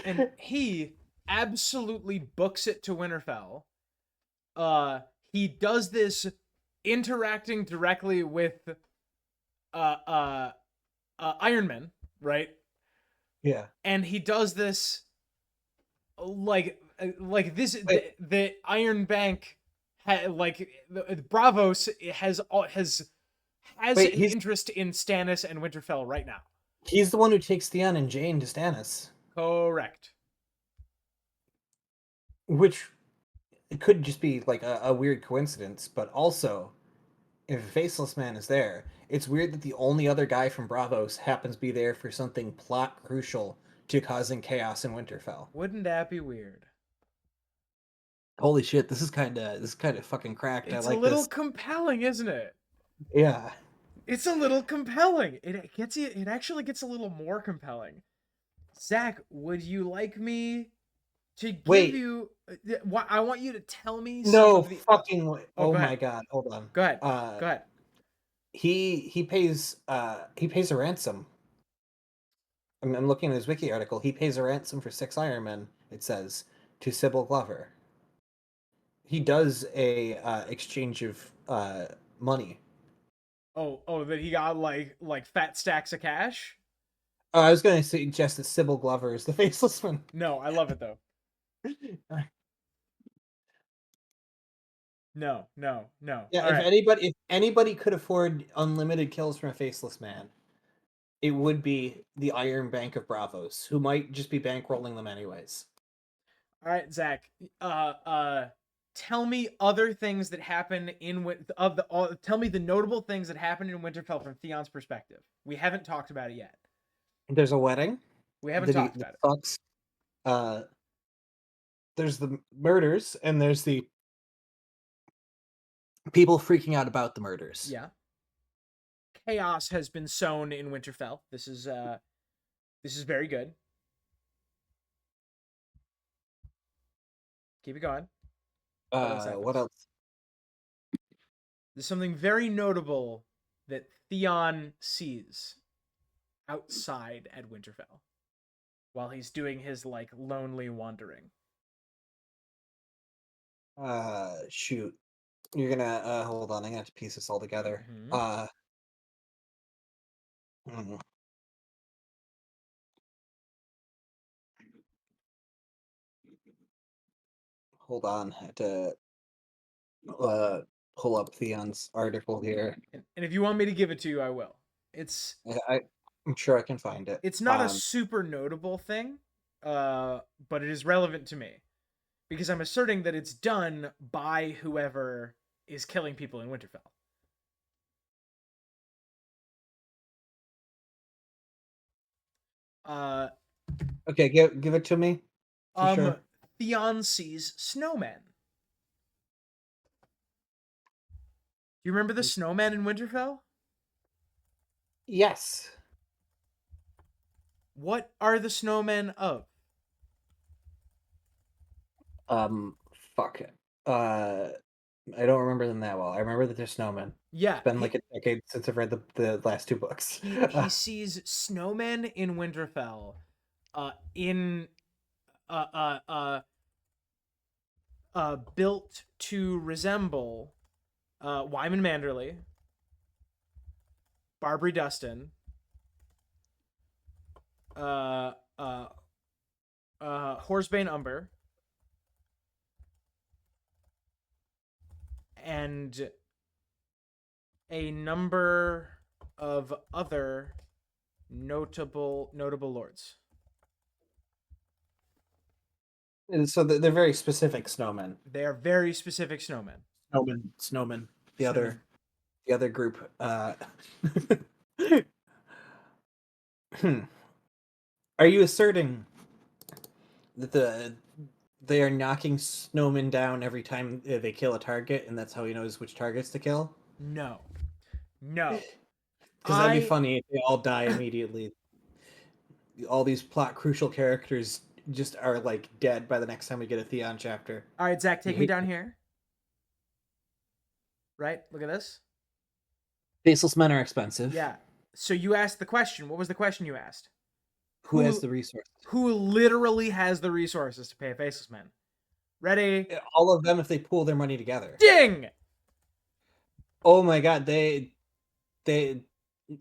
And he absolutely books it to Winterfell. He does this interacting directly with Iron Man, right?
Yeah.
And he does this like this
Wait,
the Iron Bank like Bravos has
wait,
an interest in Stannis and Winterfell right now.
he's the one who takes Theon and Jane to Stannis,
Correct.
which it could just be like a weird coincidence, but also if a faceless man is there, it's weird that the only other guy from Bravos happens to be there for something plot crucial to causing chaos in Winterfell.
Wouldn't that be weird?
Holy shit, this is kind of fucking cracked. I
It's a
like
little
this.
compelling, isn't it?
Yeah.
It's a little compelling. It gets you. It actually gets a little more compelling. Zach, would you like me to give
Wait,
you? I want you to tell me some
no
of the.
fucking way.
Oh,
Oh
go
my
ahead.
god, hold on.
Go ahead. Go ahead.
He pays a ransom. I'm looking at his wiki article. He pays a ransom for 6 Ironmen, it says, to Sybil Glover. He does a exchange of money.
Oh, that he got like fat stacks of cash.
I was going to suggest that Sybil Glover is the faceless one.
No, I love it though. No, no, no.
Yeah,
All right.
if anybody could afford unlimited kills from a faceless man, it would be the Iron Bank of Bravos, who might just be bankrolling them anyways.
All right, Zach. Tell me other things that happen tell me the notable things that happen in Winterfell from Theon's perspective. We haven't talked about it yet.
There's a wedding
We haven't
that he
talked about it.
fucks. Uh, there's the murders, and there's the people freaking out about the murders.
Yeah. Chaos has been sown in Winterfell. This is very good. Keep it going. Hold on a second.
What else?
There's something very notable that Theon sees outside at Winterfell while he's doing his like lonely wandering.
Shoot. You're gonna hold on. I'm gonna have to piece this all together.
Mm-hmm.
Hmm. Hold on. I have to uh pull up Theon's article here.
And if you want me to give it to you, I will. It's
I'm sure I can find it.
it's not a super notable thing, but it is relevant to me because I'm asserting that it's done by whoever is killing people in Winterfell. Uh,
Okay, give it to me. For sure.
Theon sees snowmen. Do you remember the snowman in Winterfell?
Yes.
What are the snowmen of?
Fuck it. I don't remember them that well. I remember that they're snowmen.
Yeah,
It's been like a decade since I've read the last 2 books.
he sees snowmen in Winterfell, in uh uh uh built to resemble Wyman Manderley, Barbary Dustin, uh uh Horsebane Umber, and a number of other notable lords.
And so they're very specific snowmen.
They are very specific snowmen.
Snowmen. The other group. Are you asserting that they are knocking snowmen down every time they kill a target, and that's how he knows which targets to kill?
No.
Because that'd be funny if they all die immediately. All these plot crucial characters just are like dead by the next time we get a Theon chapter.
All right, Zach, take me down here. Right? Look at this.
Faceless men are expensive.
Yeah. So you asked the question. What was the question you asked?
Who has
Who
the resources?
who literally has the resources to pay a faceless man? Ready?
All of them if they pool their money together.
Ding!
Oh my god, they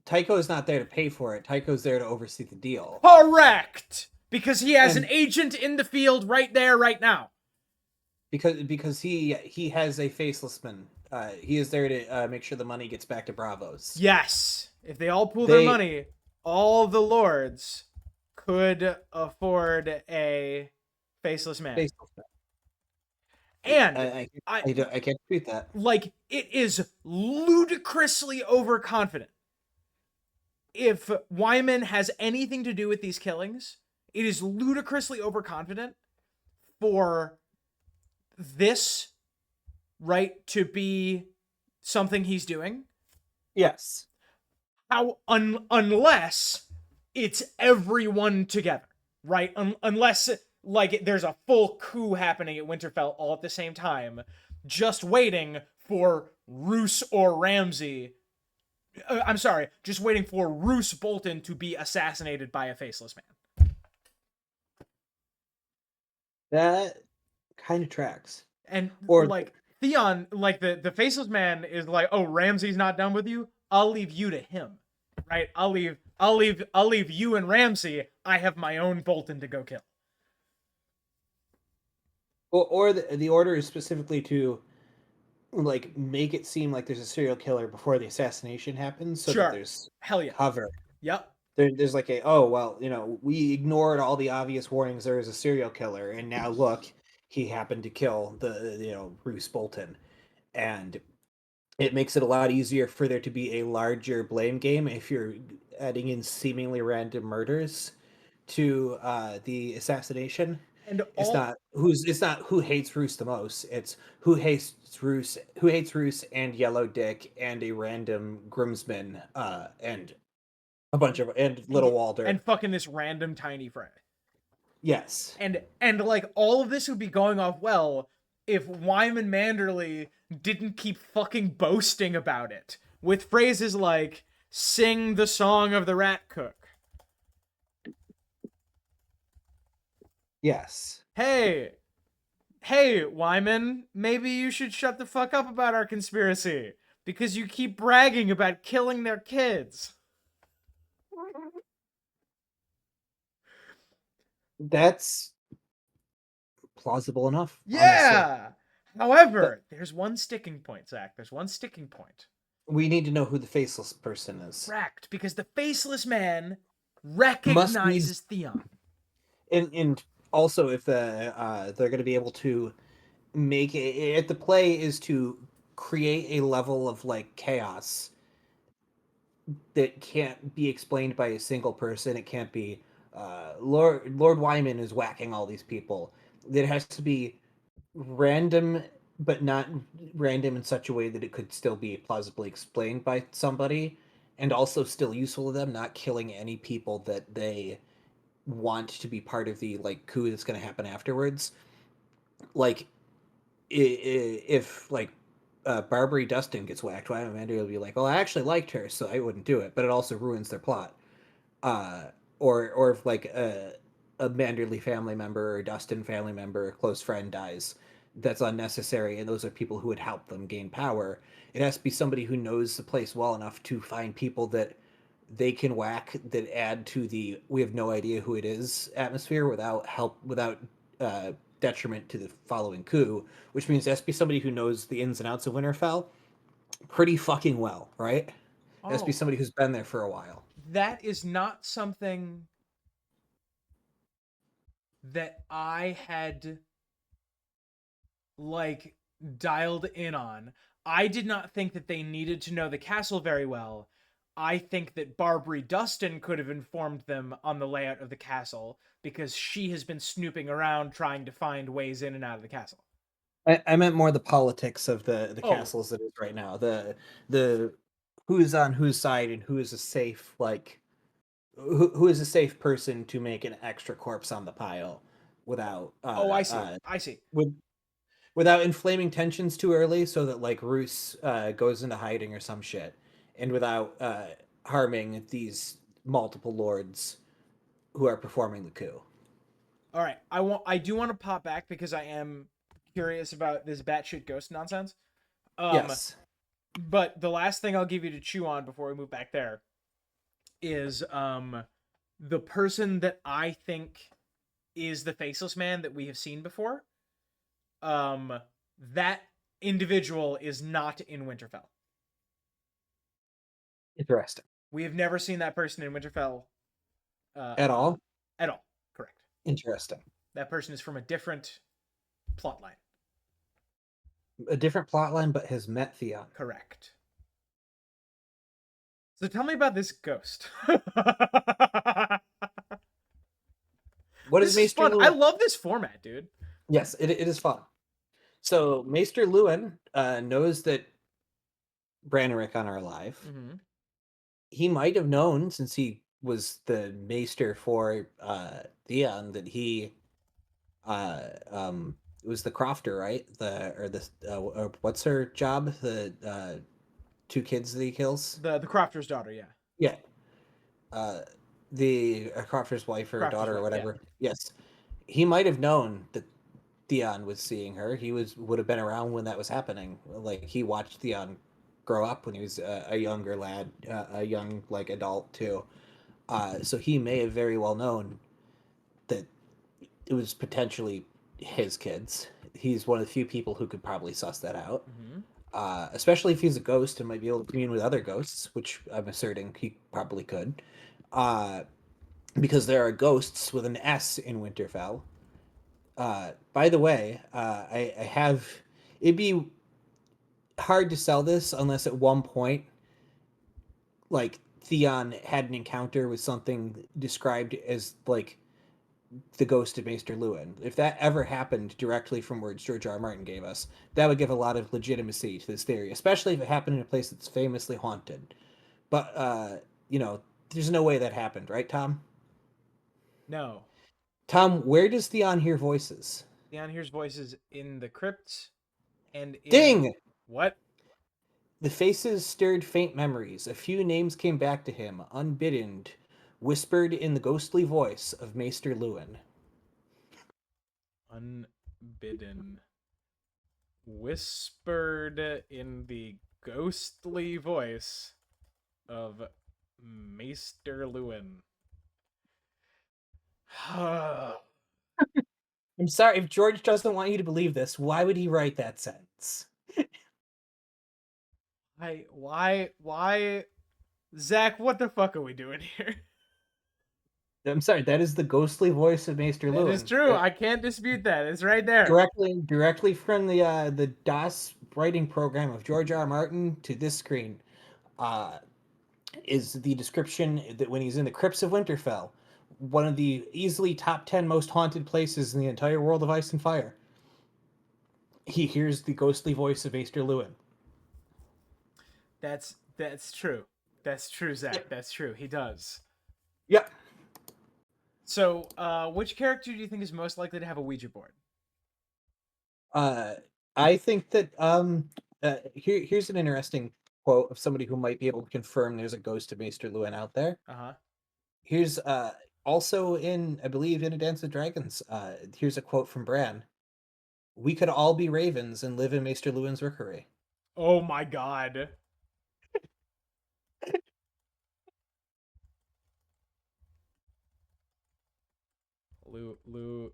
Tycho is not there to pay for it. Tycho's there to oversee the deal.
Correct! Because he has an
And
agent in the field right there, right now.
because he has a faceless man. He is there to make sure the money gets back to Bravos.
Yes. If they all pool their
They
money, all the lords could afford a faceless man.
faceless man.
And
I can't dispute that.
like, it is ludicrously overconfident. If Wyman has anything to do with these killings, it is ludicrously overconfident for this, right, to be something he's doing.
Yes.
Unless it's everyone together, right? Unless like there's a full coup happening at Winterfell all at the same time, just waiting for Roose or Ramsay. I'm sorry, just waiting for Roose Bolton to be assassinated by a faceless man.
That kind of tracks.
And
Or
like Theon, like the faceless man is like, oh, Ramsay's not done with you. I'll leave you to him, right? I'll leave you and Ramsay. I have my own Bolton to go kill.
or the order is specifically to like make it seem like there's a serial killer before the assassination happens, so
Sure.
that there's
Hell yeah.
cover.
Yep.
There's like a, oh well, we ignored all the obvious warnings there is a serial killer, and now look, he happened to kill the Bruce Bolton, and it makes it a lot easier for there to be a larger blame game if you're adding in seemingly random murders to the assassination.
And
It's
all
not who hates Roose the most. It's who hates Roose and Yellow Dick and a random groomsman and a bunch of and Little Walder.
and fucking this random tiny fry.
Yes.
And like all of this would be going off well if Wyman Manderley didn't keep fucking boasting about it with phrases like "sing the song of the rat cook."
Yes.
Hey, Wyman, maybe you should shut the fuck up about our conspiracy because you keep bragging about killing their kids.
That's plausible enough.
Yeah.
Honestly.
However, there's one sticking point, Zach. There's one sticking point.
We need to know who the faceless person is.
Correct, because the faceless man recognizes Theon.
And also if they're going to be able to make it, if the play is to create a level of like chaos that can't be explained by a single person. It can't be Lord Wyman is whacking all these people. It has to be random, but not random in such a way that it could still be plausibly explained by somebody, and also still useful to them, not killing any people that they want to be part of the like coup that's going to happen afterwards. Like if like Barbary Dustin gets whacked, why Amanda will be like, "Well, I actually liked her, so I wouldn't do it," but it also ruins their plot. Or if like a Manderley family member or Dustin family member, or close friend dies, that's unnecessary, and those are people who would help them gain power. It has to be somebody who knows the place well enough to find people that they can whack that add to the we have no idea who it is atmosphere without detriment to the following coup, which means it has to be somebody who knows the ins and outs of Winterfell pretty fucking well, right? It has to be somebody who's been there for a while.
That is not something that I had like dialed in on. I did not think that they needed to know the castle very well. I think that Barbary Dustin could have informed them on the layout of the castle because she has been snooping around trying to find ways in and out of the castle.
I meant more the politics of the castle as it is right now. The who's on whose side and who is a safe who is a safe person to make an extra corpse on the pile without
I see. I see.
Without inflaming tensions too early, so that like Roose goes into hiding or some shit, and without harming these multiple lords who are performing the coup.
All right, I do want to pop back because I am curious about this batshit ghost nonsense. Um,
Yes.
but the last thing I'll give you to chew on before we move back there is the person that I think is the faceless man that we have seen before. That individual is not in Winterfell.
Interesting.
We have never seen that person in Winterfell
At all?
at all. Correct.
Interesting.
That person is from a different plot line.
A different plot line, but has met Theon.
Correct. So tell me about this ghost.
What
This
is
is
Maester
fun. I
Luwin?
love this format, dude.
Yes, it is fun. So Maester Luwin knows that Bran and Rickon are alive.
Mm-hmm.
He might have known, since he was the Maester for Theon, that he it was the Crofter, right? What's her job? The two kids that he kills.
The Crofter's daughter, yeah.
Yeah. The Crofter's wife or
Crofter's
daughter or
wife, yeah.
whatever. Yes. He might have known that Theon was seeing her. He would have been around when that was happening. Like he watched Theon grow up when he was a younger lad, a young like adult too. So he may have very well known that it was potentially his kids. He's one of the few people who could probably suss that out.
Mm-hmm.
Especially if he's a ghost and might be able to commune with other ghosts, which I'm asserting he probably could. Because there are ghosts with an S in Winterfell. By the way, I have. It'd be hard to sell this unless at one point, like Theon had an encounter with something described as like the ghost of Maester Luwin. If that ever happened directly from words George R. R. Martin gave us, that would give a lot of legitimacy to this theory, especially if it happened in a place that's famously haunted. But there's no way that happened, right, Tom?
No.
Tom, where does Theon hear voices?
Theon hears voices in the crypt and in
Ding!
what?
The faces stirred faint memories. A few names came back to him, unbidden, whispered in the ghostly voice of Maester Luwin.
Unbidden. Whispered in the ghostly voice of Maester Lewin.
I'm sorry, if George doesn't want you to believe this, why would he write that sentence?
Why? Zach, what the fuck are we doing here?
I'm sorry, that is the ghostly voice of Maester
That
Luwin.
is true. I can't dispute that. It's right there.
Directly from the DOS writing program of George R. R. Martin to this screen, is the description that when he's in the crypts of Winterfell, one of the easily top 10 most haunted places in the entire world of Ice and Fire, he hears the ghostly voice of Maester Luwin.
That's true. That's true, Zach.
Yep.
That's true. He does.
Yep.
So, which character do you think is most likely to have a Ouija board?
I think that here's an interesting quote of somebody who might be able to confirm there's a ghost of Maester Luwin out there.
Uh-huh.
Here's also in, I believe, in A Dance of Dragons. Here's a quote from Bran. We could all be ravens and live in Maester Luwin's rookery.
Oh my god.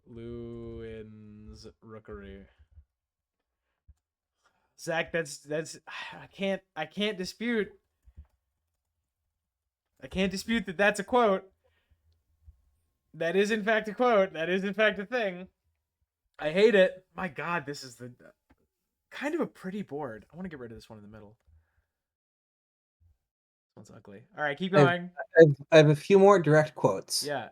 Lewin's rookery. Zach, that's I can't dispute. I can't dispute that that's a quote. That is in fact a quote. That is in fact a thing. I hate it. My god, this is the kind of a pretty board. I want to get rid of this one in the middle. This one's ugly. All right, keep going.
I have a few more direct quotes.
Yeah.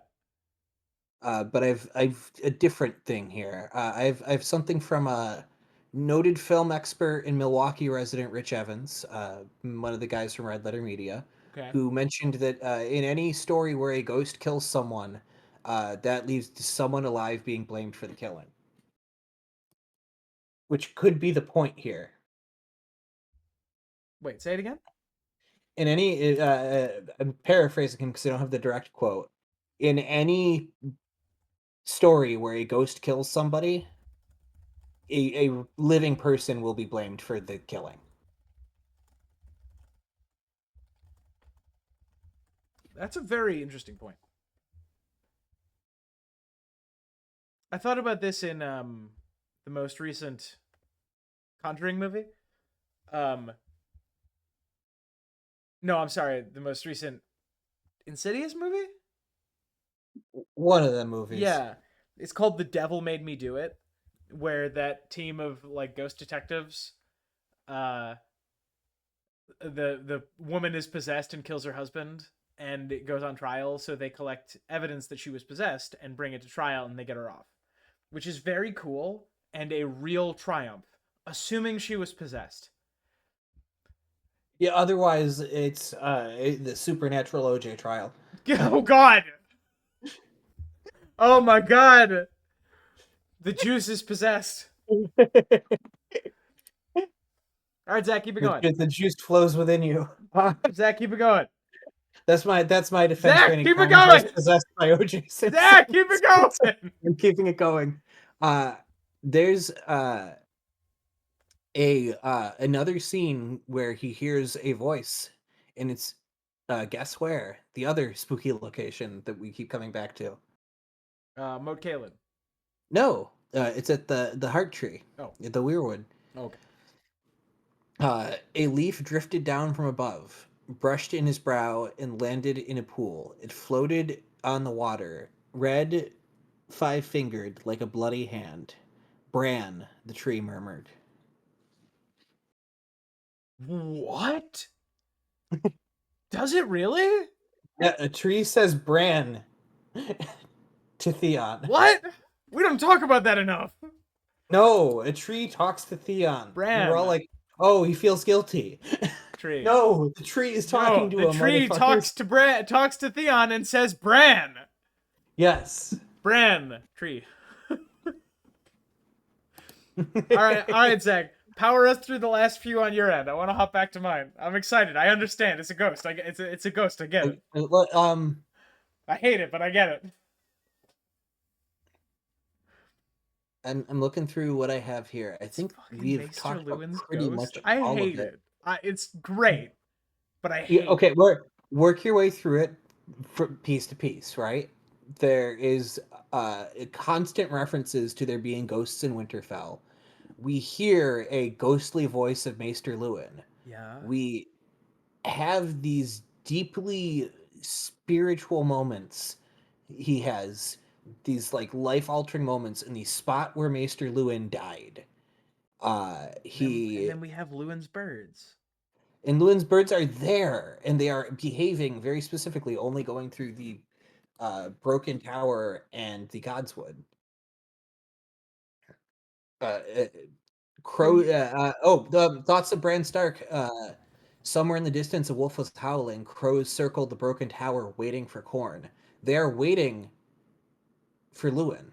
But I've a different thing here. I've something from a noted film expert in Milwaukee resident Rich Evans, one of the guys from Red Letter Media,
Okay.
who mentioned that in any story where a ghost kills someone, that leaves to someone alive being blamed for the killing. Which could be the point here.
Wait, say it again?
In any, I'm paraphrasing him because I don't have the direct quote. in any story where a ghost kills somebody, a living person will be blamed for the killing.
That's a very interesting point. I thought about this in the most recent Conjuring movie. Um, no, I'm sorry, the most recent Insidious movie.
One of the movies.
Yeah, it's called The Devil Made Me Do It, where that team of like ghost detectives, uh, the woman is possessed and kills her husband, and it goes on trial. So they collect evidence that she was possessed and bring it to trial, and they get her off, which is very cool and a real triumph, assuming she was possessed.
Yeah, otherwise it's the supernatural OJ trial.
Oh God! Oh my God! The juice is possessed. All right, Zach, keep it going.
The juice flows within you.
Zach, keep it going.
That's my defense for
Zach,
any
keep it
comments. I was
going.
possessed by OJ Simpson.
Zach, keep it going.
I'm keeping it going. There's a another scene where he hears a voice, and it's guess where? The other spooky location that we keep coming back to.
Moat Kalen.
No, it's at the heart tree,
Oh,
at the weirwood.
okay.
A leaf drifted down from above, brushed in his brow, and landed in a pool. It floated on the water, red, five-fingered, like a bloody hand. Bran, the tree murmured.
What? Does it really?
Yeah, a tree says Bran to Theon.
What? We don't talk about that enough.
No, a tree talks to Theon. And we're all
Bran.
like, oh, he feels guilty.
Tree.
No, the tree is talking
No,
to
the
him,
tree
motherfuckers.
talks to Theon and says Bran.
Yes.
Bran. Tree. All right, Zach. Power us through the last few on your end. I want to hop back to mine. I'm excited. I understand. It's a ghost. It's a ghost. I get it. I hate it, but I get it.
I'm looking through what I have here. I think we've
Maester
talked about
Lewin's
pretty
ghost.
much
I
all
hate
of it.
it. It's great, but I
Yeah,
hate
okay,
it.
work your way through it piece to piece, right? There is constant references to there being ghosts in Winterfell. We hear a ghostly voice of Maester Lewin.
Yeah.
We have these deeply spiritual moments. He has these life altering moments in the spot where Maester Lewin died.
And
He
then we have Lewin's birds.
and Lewin's birds are there, and they are behaving very specifically, only going through the broken tower and the godswood. Uh, uh, Crow. Thoughts of Bran Stark. Somewhere in the distance, a wolf was howling. Crows circled the broken tower, waiting for corn. They are waiting for Lewin.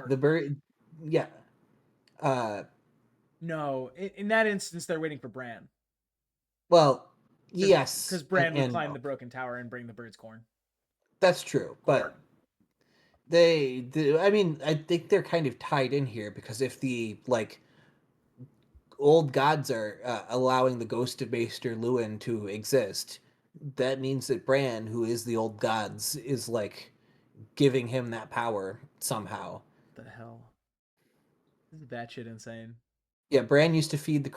The bird. Yeah. Uh,
No, in that instance, they're waiting for Bran.
well,
Cause,
yes,
because Bran would
and
climb
no.
the broken tower and bring the birds corn.
That's true, but I mean, I think they're kind of tied in here because if the old gods are allowing the ghost of Maester Lewin to exist, that means that Bran, who is the old gods, is giving him that power somehow.
What the hell? This is batshit insane.
Yeah, Bran used to feed the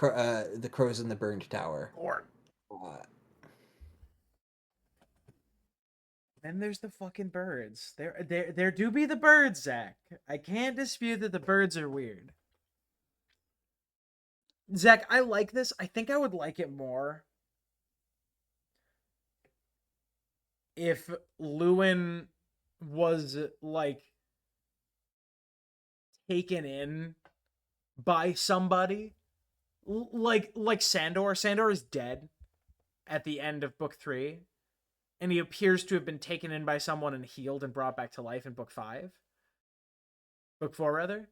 crows in the burned tower.
Corn.
Uh,
Then there's the fucking birds. There do be the birds, Zach. I can't dispute that the birds are weird. Zach, I like this. I think I would like it more if Lewin was taken in by somebody. Like Sandor. Sandor is dead at the end of book 3. And he appears to have been taken in by someone and healed and brought back to life in book 5. Book 4 rather.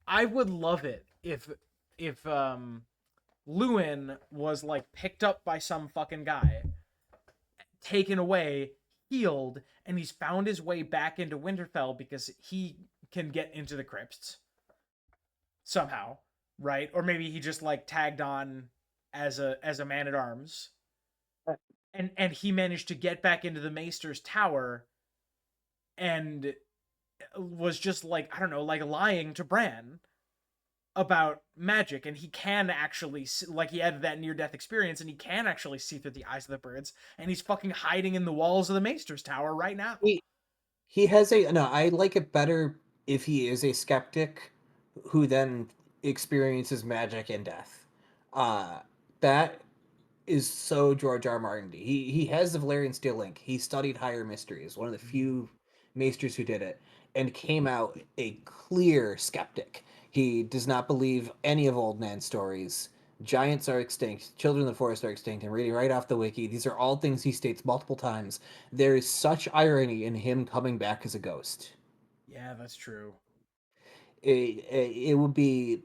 I would love it if Lewin was picked up by some fucking guy, taken away, healed and he's found his way back into Winterfell because he can get into the crypts somehow, right? Or maybe he just like tagged on as a man at arms, and he managed to get back into the Maester's tower and was just like, I don't know, like lying to Bran about magic, and he can actually like, he had that near death experience and he can actually see through the eyes of the birds, and he's fucking hiding in the walls of the Maester's tower right now.
He has a no. I like it better if he is a skeptic who then experiences magic and death. Uh, that is so George R. R. Martin. He has the Valerian Steel Link. He studied higher mysteries, one of the few maesters who did it, and came out a clear skeptic. He does not believe any of Old Man's stories. Giants are extinct. Children of the forest are extinct. And reading right off the wiki, these are all things he states multiple times. There is such irony in him coming back as a ghost.
Yeah, that's true.
It would be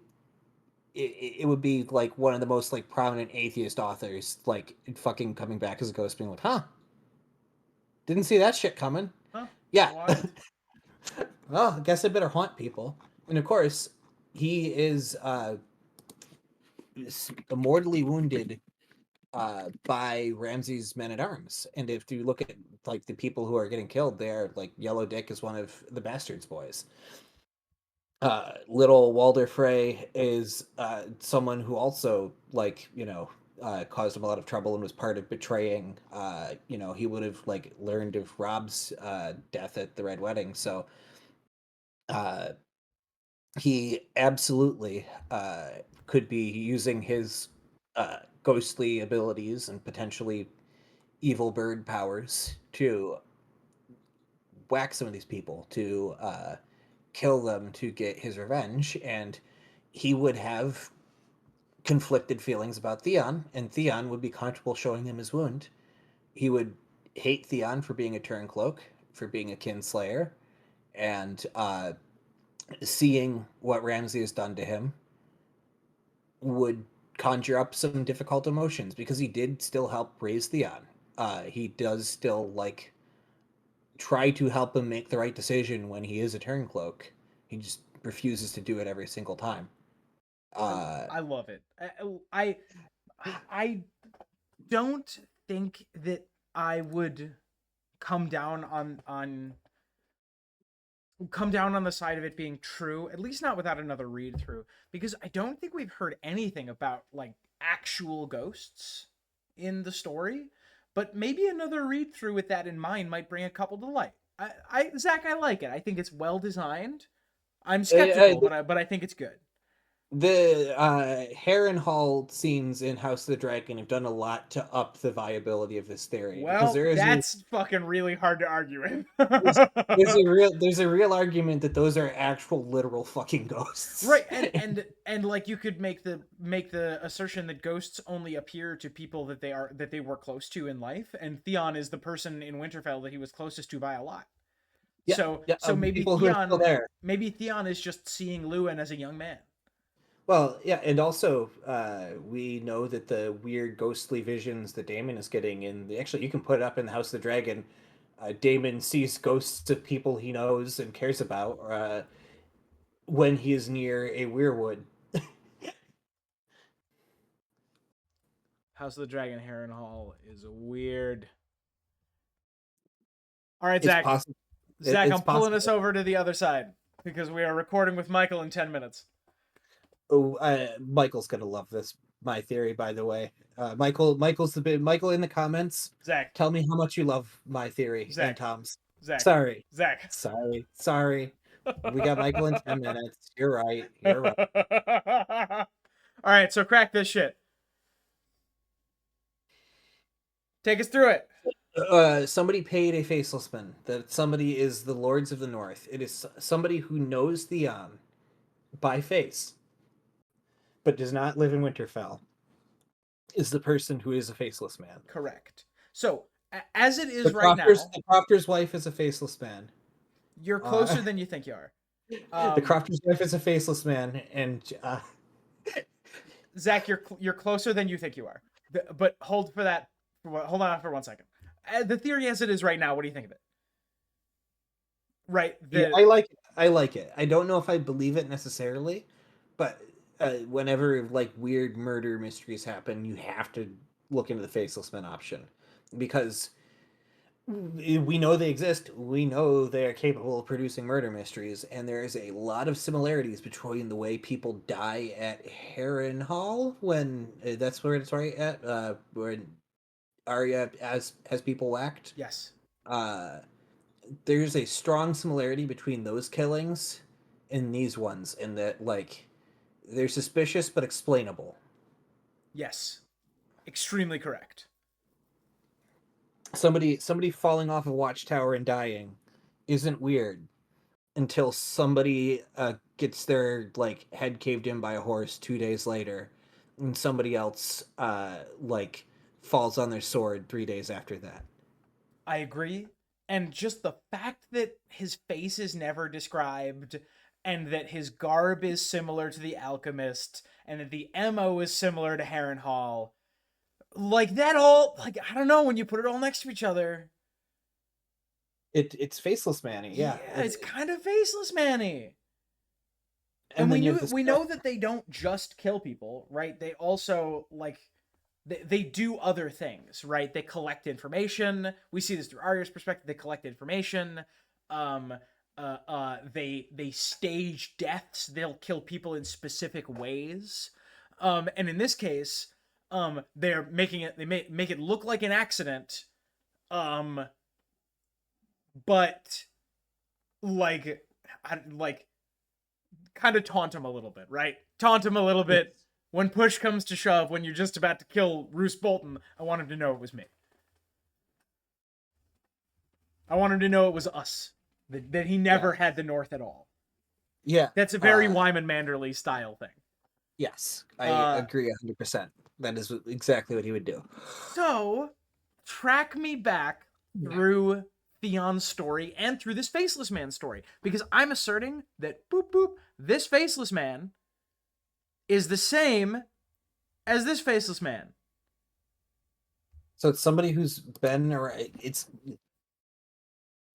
it would be like one of the most like prominent atheist authors like fucking coming back as a ghost being like, huh, didn't see that shit coming.
Huh?
Yeah.
Wild.
Well, I guess I better haunt people. And of course he is mortally wounded by Ramsay's men-at-arms. And if you look at like the people who are getting killed there, like Yellow Dick is one of the Bastards boys. Little Walder Frey is someone who also, like, caused him a lot of trouble and was part of betraying. He would have like learned of Rob's death at the Red Wedding, so uh, he absolutely could be using his ghostly abilities and potentially evil bird powers to whack some of these people, to kill them to get his revenge, and he would have conflicted feelings about Theon, and Theon would be comfortable showing him his wound. He would hate Theon for being a turncloak, for being a kinslayer, and seeing what Ramsay has done to him would conjure up some difficult emotions because he did still help raise Theon. He does still like try to help him make the right decision when he is a turncloak. He just refuses to do it every single time.
I love it. I don't think that I would come down on the side of it being true, at least not without another read through, because I don't think we've heard anything about like actual ghosts in the story. But maybe another read through with that in mind might bring a couple to light. Zach, I like it. I think it's well designed. I'm skeptical, but I think it's good.
The Harrenhal scenes in House of the Dragon have done a lot to up the viability of this theory because
Well, that's fucking really hard to argue with.
there's a real argument that those are actual literal fucking ghosts.
Right, and like you could make the assertion that ghosts only appear to people that they were close to in life, and Theon is the person in Winterfell that he was closest to by a lot.
Yeah,
so
yeah,
so maybe Theon is just seeing Luwin as a young man.
Well, yeah, and also we know that the weird ghostly visions that Daemon is getting actually you can put it up in the House of the Dragon. Daemon sees ghosts of people he knows and cares about when he is near a weirwood.
House of the Dragon Harrenhal is weird. All right, Zach. Zach, I'm pulling us over to the other side because we are recording with Michael in 10 minutes.
Oh, Michael's gonna love this. My theory, by the way. Michael in the comments.
Zach,
tell me how much you love my theory.
Zach,
and Tom's.
Zach,
sorry.
Sorry.
We got Michael in 10 minutes. You're right.
All right, so crack this shit. Take us through
it. Somebody paid a faceless man. That somebody is the Lords of the North. It is somebody who knows Theon by face, but does not live in Winterfell, is the person who is a faceless man.
Correct. So, as it is right now...
The Crofter's wife is a faceless man.
You're closer than you think you are.
The Crofter's wife is a faceless man, and...
Zach, you're closer than you think you are. But hold on for 1 second. the theory as it is right now, what do you think of it? Right.
Yeah,
The
I like it. I like it. I don't know if I believe it necessarily, but whenever like weird murder mysteries happen, you have to look into the faceless men option because we know they exist. We know they are capable of producing murder mysteries, and there is a lot of similarities between the way people die at Harrenhal when that's where it's right at when Arya has people whacked.
yes.
Uh, there's a strong similarity between those killings and these ones, in that like they're suspicious but explainable.
Yes. Extremely correct.
Somebody falling off a watchtower and dying isn't weird until somebody gets their like head caved in by a horse 2 days later, and somebody else like falls on their sword 3 days after that.
I agree. And just the fact that his face is never described, and that his garb is similar to the alchemist, and that the MO is similar to Harrenhal, like that all, like, I don't know, when you put it all next to each other,
It's faceless Manny, yeah.
yeah, it's kind of Faceless Manny. And
And then you have this
we know that they don't just kill people, right? They also like they do other things, right? They collect information. We see this through Arya's perspective. They collect information. Um, they stage deaths. They'll kill people in specific ways. And in this case, they're making it. They make it look like an accident. Um, but like, like kind of taunt him a little bit, right? Taunt him a little bit. When push comes to shove, when you're just about to kill Roose Bolton, I want him to know it was me. I want him to know it was us. That he never
Yeah.
had the North at all.
Yeah.
That's a very Wyman Manderley style thing.
Yes, I
Uh,
agree 100%. That is exactly what he would do.
so, track me back through Theon's story and through this Faceless Man story. Because I'm asserting that, boop, boop, this Faceless Man is the same as this Faceless Man.
So it's somebody who's been around.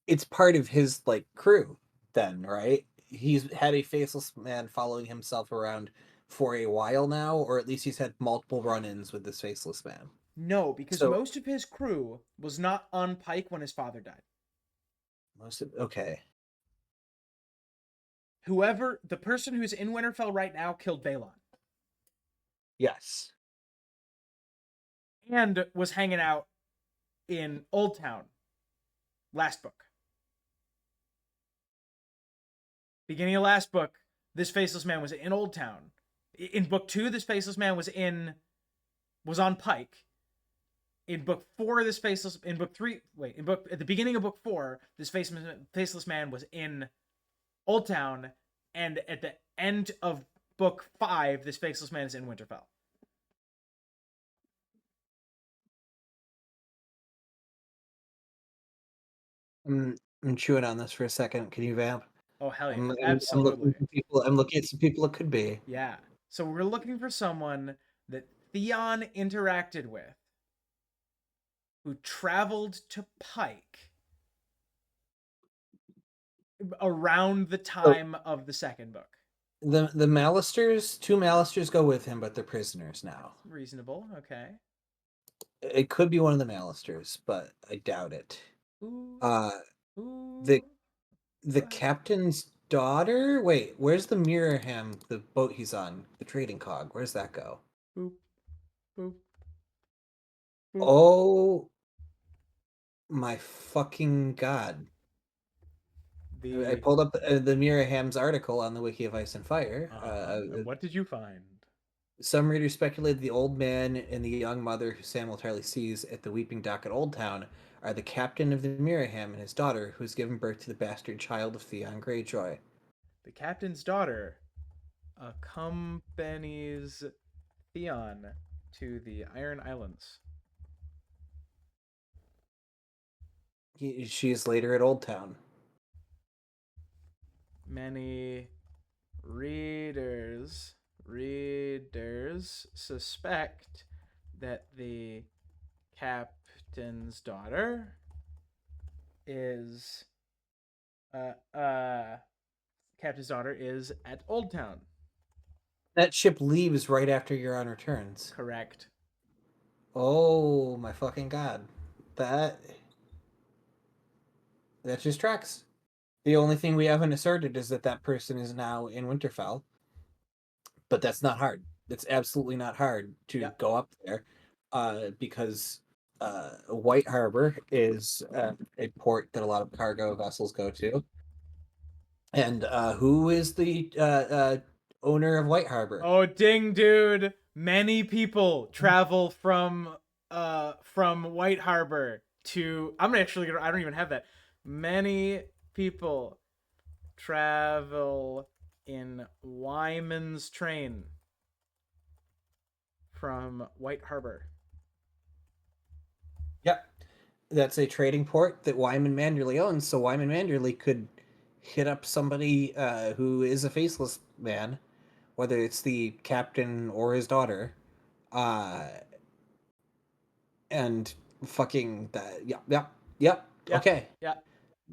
It's part of his like crew, then, right? He's had a faceless man following himself around for a while now, or at least he's had multiple run-ins with this faceless man.
No, because
So
most of his crew was not on Pike when his father died.
okay.
Whoever, the person who's in Winterfell right now killed Balon
Yes.
and was hanging out in Old Town last book. Beginning of last book, this Faceless Man was in Old Town. In book 2, this Faceless Man was on Pike. In book 4, this Faceless, in book 3, wait, in book, at the beginning of book 4, this Faceless Man was in Old Town, and at the end of book 5, this Faceless Man is in Winterfell.
I'm chewing on this for a second. Can you vamp?
Oh, hell yeah.
I'm looking
Absolutely.
for people. I'm looking at some people it could be.
Yeah. So we're looking for someone that Theon interacted with who traveled to Pike around the
So
time of the second book.
the Malisters, two Malisters go with him, but they're prisoners now.
Reasonable. Okay.
It could be one of the Malisters, but I doubt it.
Ooh.
Uh, the
Ooh.
the captain's daughter. Wait, where's the Mirrorham? The boat he's on, the trading cog. Where's that go?
Boop. Boop. Boop.
Oh my fucking god! I
The
pulled up the Mirrorham's article on the Wiki of Ice and Fire.
what did you find?
Some readers speculated the old man and the young mother who Samuel Tarly sees at the Weeping Dock at Old Town are the captain of the Mirrorham and his daughter, who's given birth to the bastard child of Theon Greyjoy.
The captain's daughter accompanies Theon to the Iron Islands.
She is later at Old Town.
Many readers suspect that the captain captain's daughter is uh uh captain's daughter is at Old Town.
That ship leaves right after Euron returns.
Correct.
Oh my fucking god. That that just tracks. The only thing we haven't asserted is that that person is now in Winterfell, but that's not hard. It's absolutely not hard to
Yep.
go up there, because White Harbor is a port that a lot of cargo vessels go to. And who is the owner of White Harbor?
Oh, ding, dude. Many people travel from White Harbor to I'm actually gonna I don't even have that. Many people travel in Wyman's train from White Harbor.
Yep. That's a trading port that Wyman Manderley owns, so Wyman Manderley could hit up somebody who is a faceless man, whether it's the captain or his daughter, uh, and fucking that. Yep.
Yeah.
Okay.
Yeah.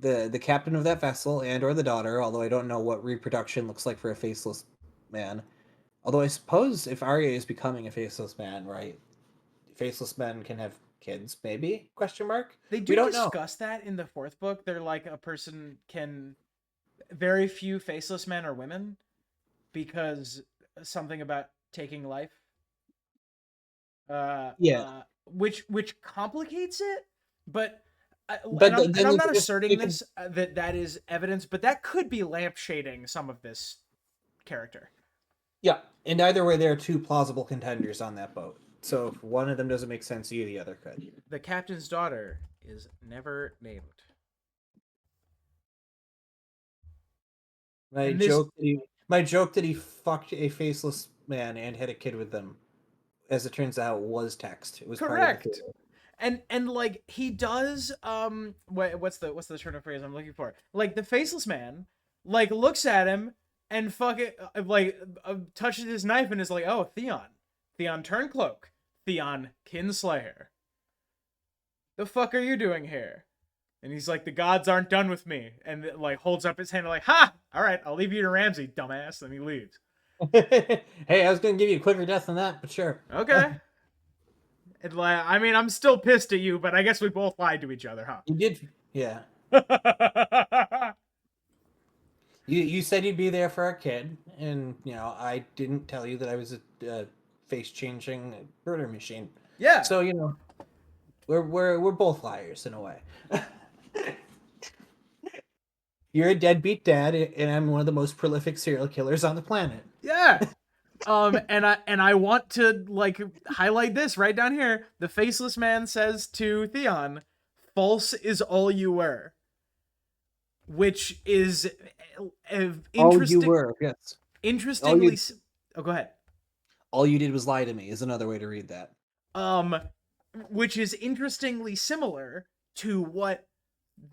The captain of that vessel and or the daughter, although I don't know what reproduction looks like for a faceless man. Although I suppose if Arya is becoming a faceless man, right? Faceless men can have kids, maybe? Question mark.
They
We
do
don't know.
discuss that in the fourth book. They're like a person can very few faceless men are women because something about taking life
Yeah,
which complicates it, but
but
and
then
I'm
they
not
could just
asserting this that is evidence, but that could be lampshading some of this character.
yeah. And either way, there are two plausible contenders on that boat. So if one of them doesn't make sense to you, the other could.
The captain's daughter is never named,
My
and this
joke that he fucked a faceless man and had a kid with them, as it turns out, was text. It was part of the
correct.
theory.
And like he does what's the turn of phrase I'm looking for, like the faceless man like looks at him and fuck it touches his knife and is like, oh, Theon Turncloak, Theon Kinslayer, the fuck are you doing here? And he's like, the gods aren't done with me, and like holds up his hand like, ha, all right, I'll leave you to Ramsay, dumbass. And he leaves.
Hey, I was gonna give you a quicker death than that, but sure.
Okay. And like, I mean, I'm still pissed at you, but I guess we both lied to each other,
You did, yeah.
huh?
You said you'd be there for our kid, and I didn't tell you that I was a face changing murder machine.
Yeah.
So we're both liars in a way. You're a deadbeat dad, and I'm one of the most prolific serial killers on the planet.
Yeah. And I want to like highlight this right down here. The faceless man says to Theon, "False is all you were," which is
All you
interesting.
were, yes.
Interestingly, oh, go ahead.
All you did was lie to me is another way to read that.
Um, which is interestingly similar to what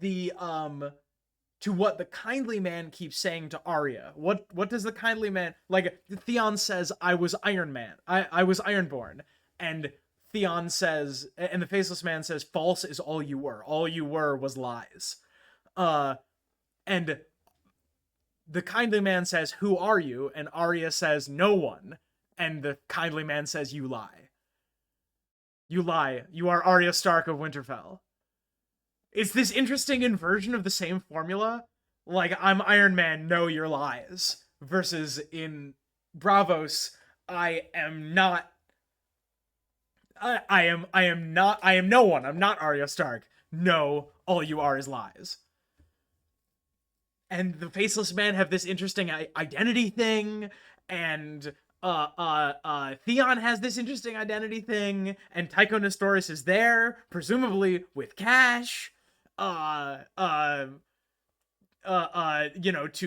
the kindly man keeps saying to Arya. What does the kindly man like? Theon says, "I was Iron Man. I was Ironborn," and Theon says, and the faceless man says, "False is all you were. All you were was lies." And the kindly man says, "Who are you?" And Arya says, "No one." And the kindly man says, "You lie. You lie. You are Arya Stark of Winterfell." It's this interesting inversion of the same formula. Like, I'm Iron Man, know your lies. Versus in Bravos, I am not. I am not. I am no one. I'm not Arya Stark. No, all you are is lies. And the faceless men have this interesting identity thing, and Theon has this interesting identity thing, and Tycho Nestoris is there, presumably with cash, to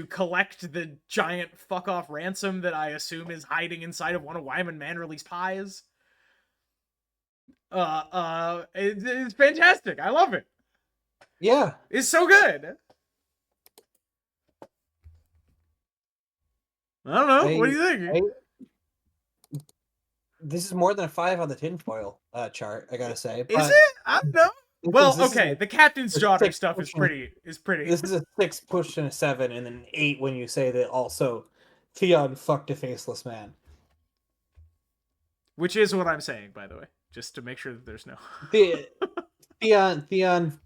collect the giant fuck off ransom that I assume is hiding inside of one of Wyman Manderley's pies. It's fantastic. I love it.
Yeah.
It's so good. I don't know. What do you think?
This is more than a 5 on the tinfoil chart, I gotta say.
Is
But
it? I don't know. Well,
this is
okay, the captain's
a
daughter
6
stuff is
pushing.
pretty pretty.
This is a 6 pushed and a 7, and an 8 when you say that also Theon fucked a faceless man.
Which is what I'm saying, by the way, just to make sure that there's no.
The Theon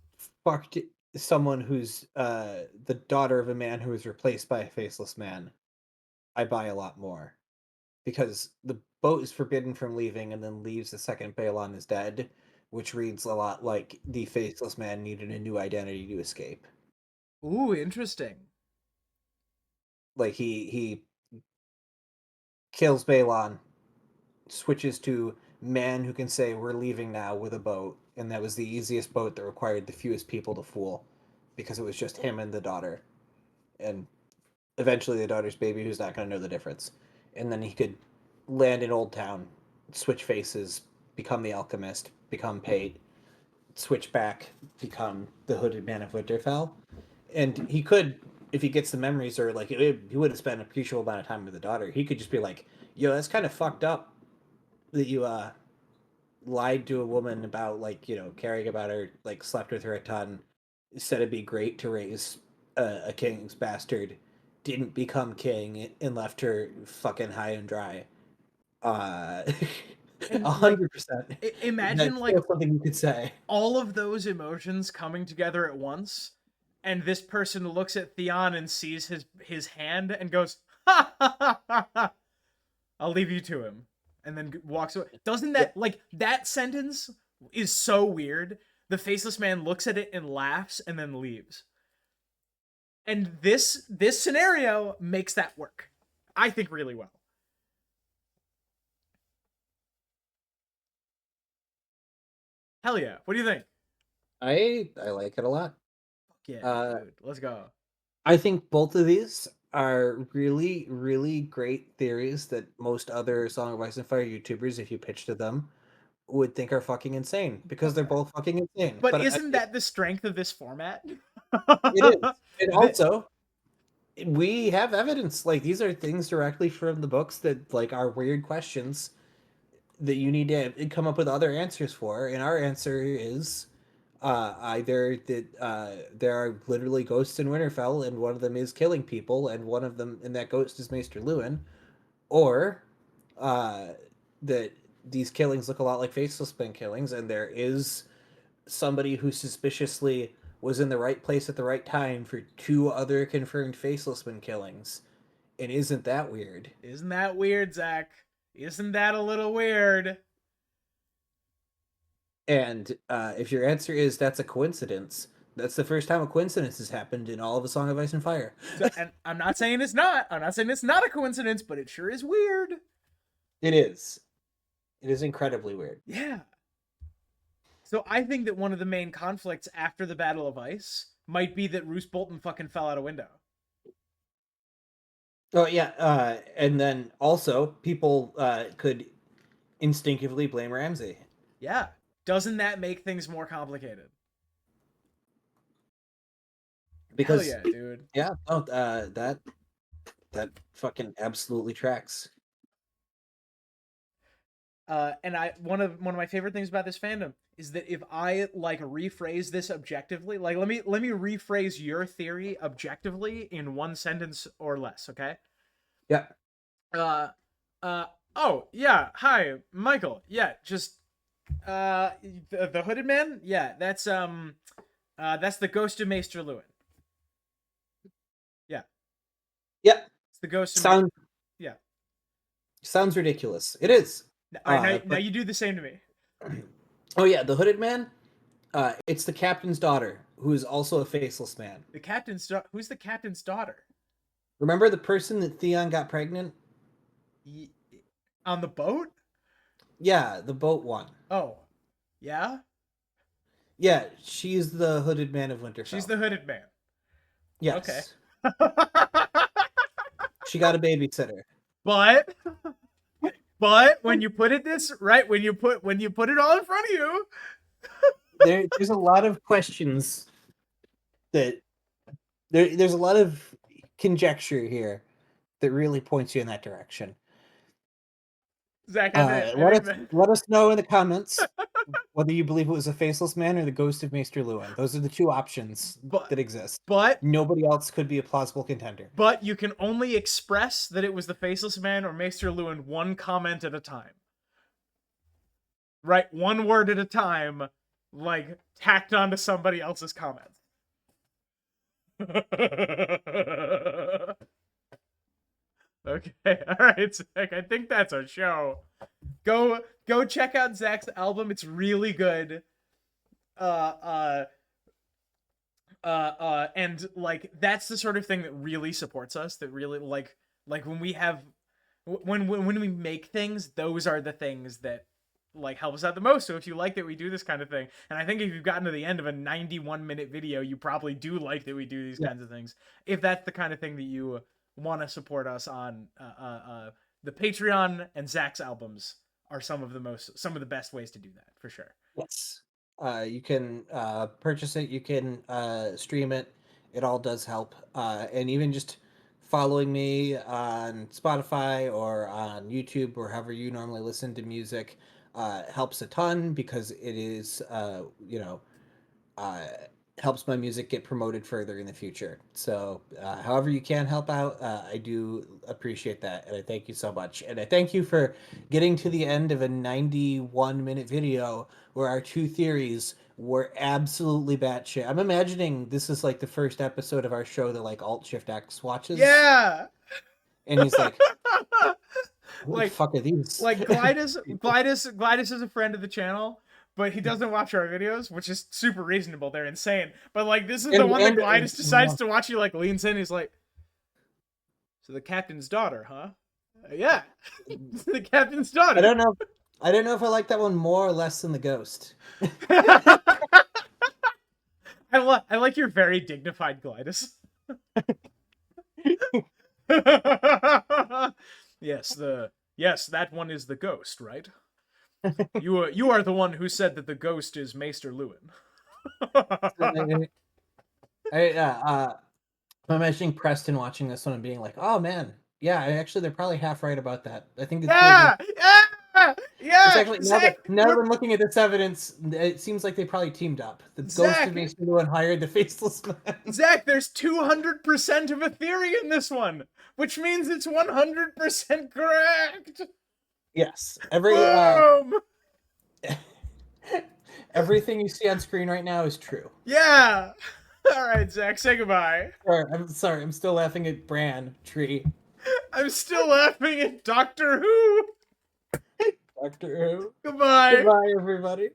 fucked someone who's the daughter of a man who was replaced by a faceless man. I buy a lot more because the boat is forbidden from leaving and then leaves the second Balon is dead, which reads a lot like the faceless man needed a new identity to escape.
Ooh, interesting.
Like he kills Balon, switches to man who can say we're leaving now with a boat, and that was the easiest boat that required the fewest people to fool because it was just him and the daughter, and eventually the daughter's baby who's not going to know the difference. And then he could land in Old Town, switch faces, become the alchemist, become Pate, switch back, become the hooded man of Winterfell. And he could, if he gets the memories, or like he would have spent a appreciable amount of time with the daughter, he could just be like, yo, that's kind of fucked up that you lied to a woman about, like, caring about her, like slept with her a ton, said it'd be great to raise a king's bastard, didn't become king and left her fucking high and dry. uh
And like,
100%.
imagine
That's
like
still something you could say.
all of those emotions coming together at once, and this person looks at Theon and sees his hand and goes, "Ha ha ha ha ha! I'll leave you to him," and then walks away. Doesn't
Yeah,
that like that sentence is so weird? The faceless man looks at it and laughs and then leaves. And this scenario makes that work, I think, really well. Hell yeah! What do you think?
I like it a lot.
Yeah,
uh
dude, let's go.
I think both of these are really, really great theories that most other Song of Ice and Fire YouTubers, if you pitch to them, would think are fucking insane because they're
Okay,
both fucking insane.
but
But
isn't that the strength of this format?
it is. And
that
also, we have evidence. Like, these are things directly from the books that, like, are weird questions that you need to come up with other answers for. And our answer is either that there are literally ghosts in Winterfell, and one of them is killing people, and one of them, and that ghost is Maester Lewin, or uh, that these killings look a lot like Faceless Man killings, and there is somebody who suspiciously was in the right place at the right time for two other confirmed Faceless Man killings. And isn't that weird?
isn't that weird, Zach? Isn't that a little weird?
And if your answer is that's a coincidence, that's the first time a coincidence has happened in all of A Song of Ice and Fire.
So, and I'm not saying it's not. I'm not saying it's not a coincidence, but it sure is weird.
It is. It is incredibly weird.
Yeah. So I think that one of the main conflicts after the Battle of Ice might be that Roose Bolton fucking fell out a window.
Oh yeah, and then also people could instinctively blame Ramsay
Yeah. Doesn't that make things more complicated? Hell
because
yeah, dude.
yeah, no, that fucking absolutely tracks.
And I one of my favorite things about this fandom is that if I like rephrase this objectively, like let me rephrase your theory objectively in one sentence or less, okay?
Yeah,
Uh oh, yeah, hi, Michael. Yeah, just the hooded man? Yeah, that's the ghost of Maester Lewin. Yeah,
yeah.
it's the ghost of
Sound
yeah.
sounds ridiculous. It is.
All right, now
But
you do the same to me.
oh yeah, the hooded man. It's the captain's daughter who is also a faceless man.
Who's the captain's daughter?
Remember the person that Theon got pregnant?
Y- on the boat?
Yeah, the boat one.
Oh, yeah.
Yeah, she's the hooded man of
She's
Winterfell.
the hooded man. Okay.
Yes, she got a babysitter.
but when you put it this right, when you put it all in front of you,
There's a lot of questions that there's a lot of conjecture here that really points you in that direction.
Zach, I think that.
Let us know in the comments whether you believe it was a faceless man or the ghost of Maester Lewin. Those are the two options
But
that exist.
but
Nobody else could be a plausible contender.
but you can only express that it was the faceless man or Maester Lewin one comment at a time. Right, one word at a time, like tacked onto somebody else's comment. Okay, all right, Zach. I think that's our show. Go check out Zach's album. It's really good. And like that's the sort of thing that really supports us. That really like when we have when we make things, those are the things that like help us out the most. So if you like that we do this kind of thing, and I think if you've gotten to the end of a 91-minute video, you probably do like that we do these kinds of things. If that's the kind of thing that you want to support us on, the Patreon and Zach's albums are some of the best ways to do that for sure.
Yes. You can purchase it, you can stream it. It all does help. And even just following me on Spotify or on YouTube or however you normally listen to music helps a ton because it is, helps my music get promoted further in the future. So, however you can help out, I do appreciate that, and I thank you so much. And I thank you for getting to the end of a 91-minute video where our two theories were absolutely batshit. I'm imagining this is like the first episode of our show that like Alt Shift X watches.
Yeah.
And he's like, what
like
the fuck are these?
Like Glidus is a friend of the channel, but he doesn't watch our videos, which is super reasonable. They're insane. But like this is the one that Glidus decides to watch. He like leans in. He's like, "So the captain's daughter, huh?" Yeah, the captain's daughter.
I don't know if I like that one more or less than the ghost.
I like your very dignified Glidus. Yes, that one is the ghost, right? You are the one who said that the ghost is Maester Lewin.
I'm imagining Preston watching this one and being like, "Oh man, yeah, actually they're probably half right about that. I think it's it's actually now that I'm looking at this evidence, it seems like they probably teamed up. The ghost of Maester Lewin hired the faceless man.
Zach, there's 200% of a theory in this one, which means it's 100% correct.
Yes, everything you see on screen right now is true.
Yeah. All right, Zach, say goodbye.
I'm sorry. I'm still laughing at Bran Tree.
I'm still laughing at Doctor Who.
Doctor Who.
Goodbye.
Goodbye, everybody.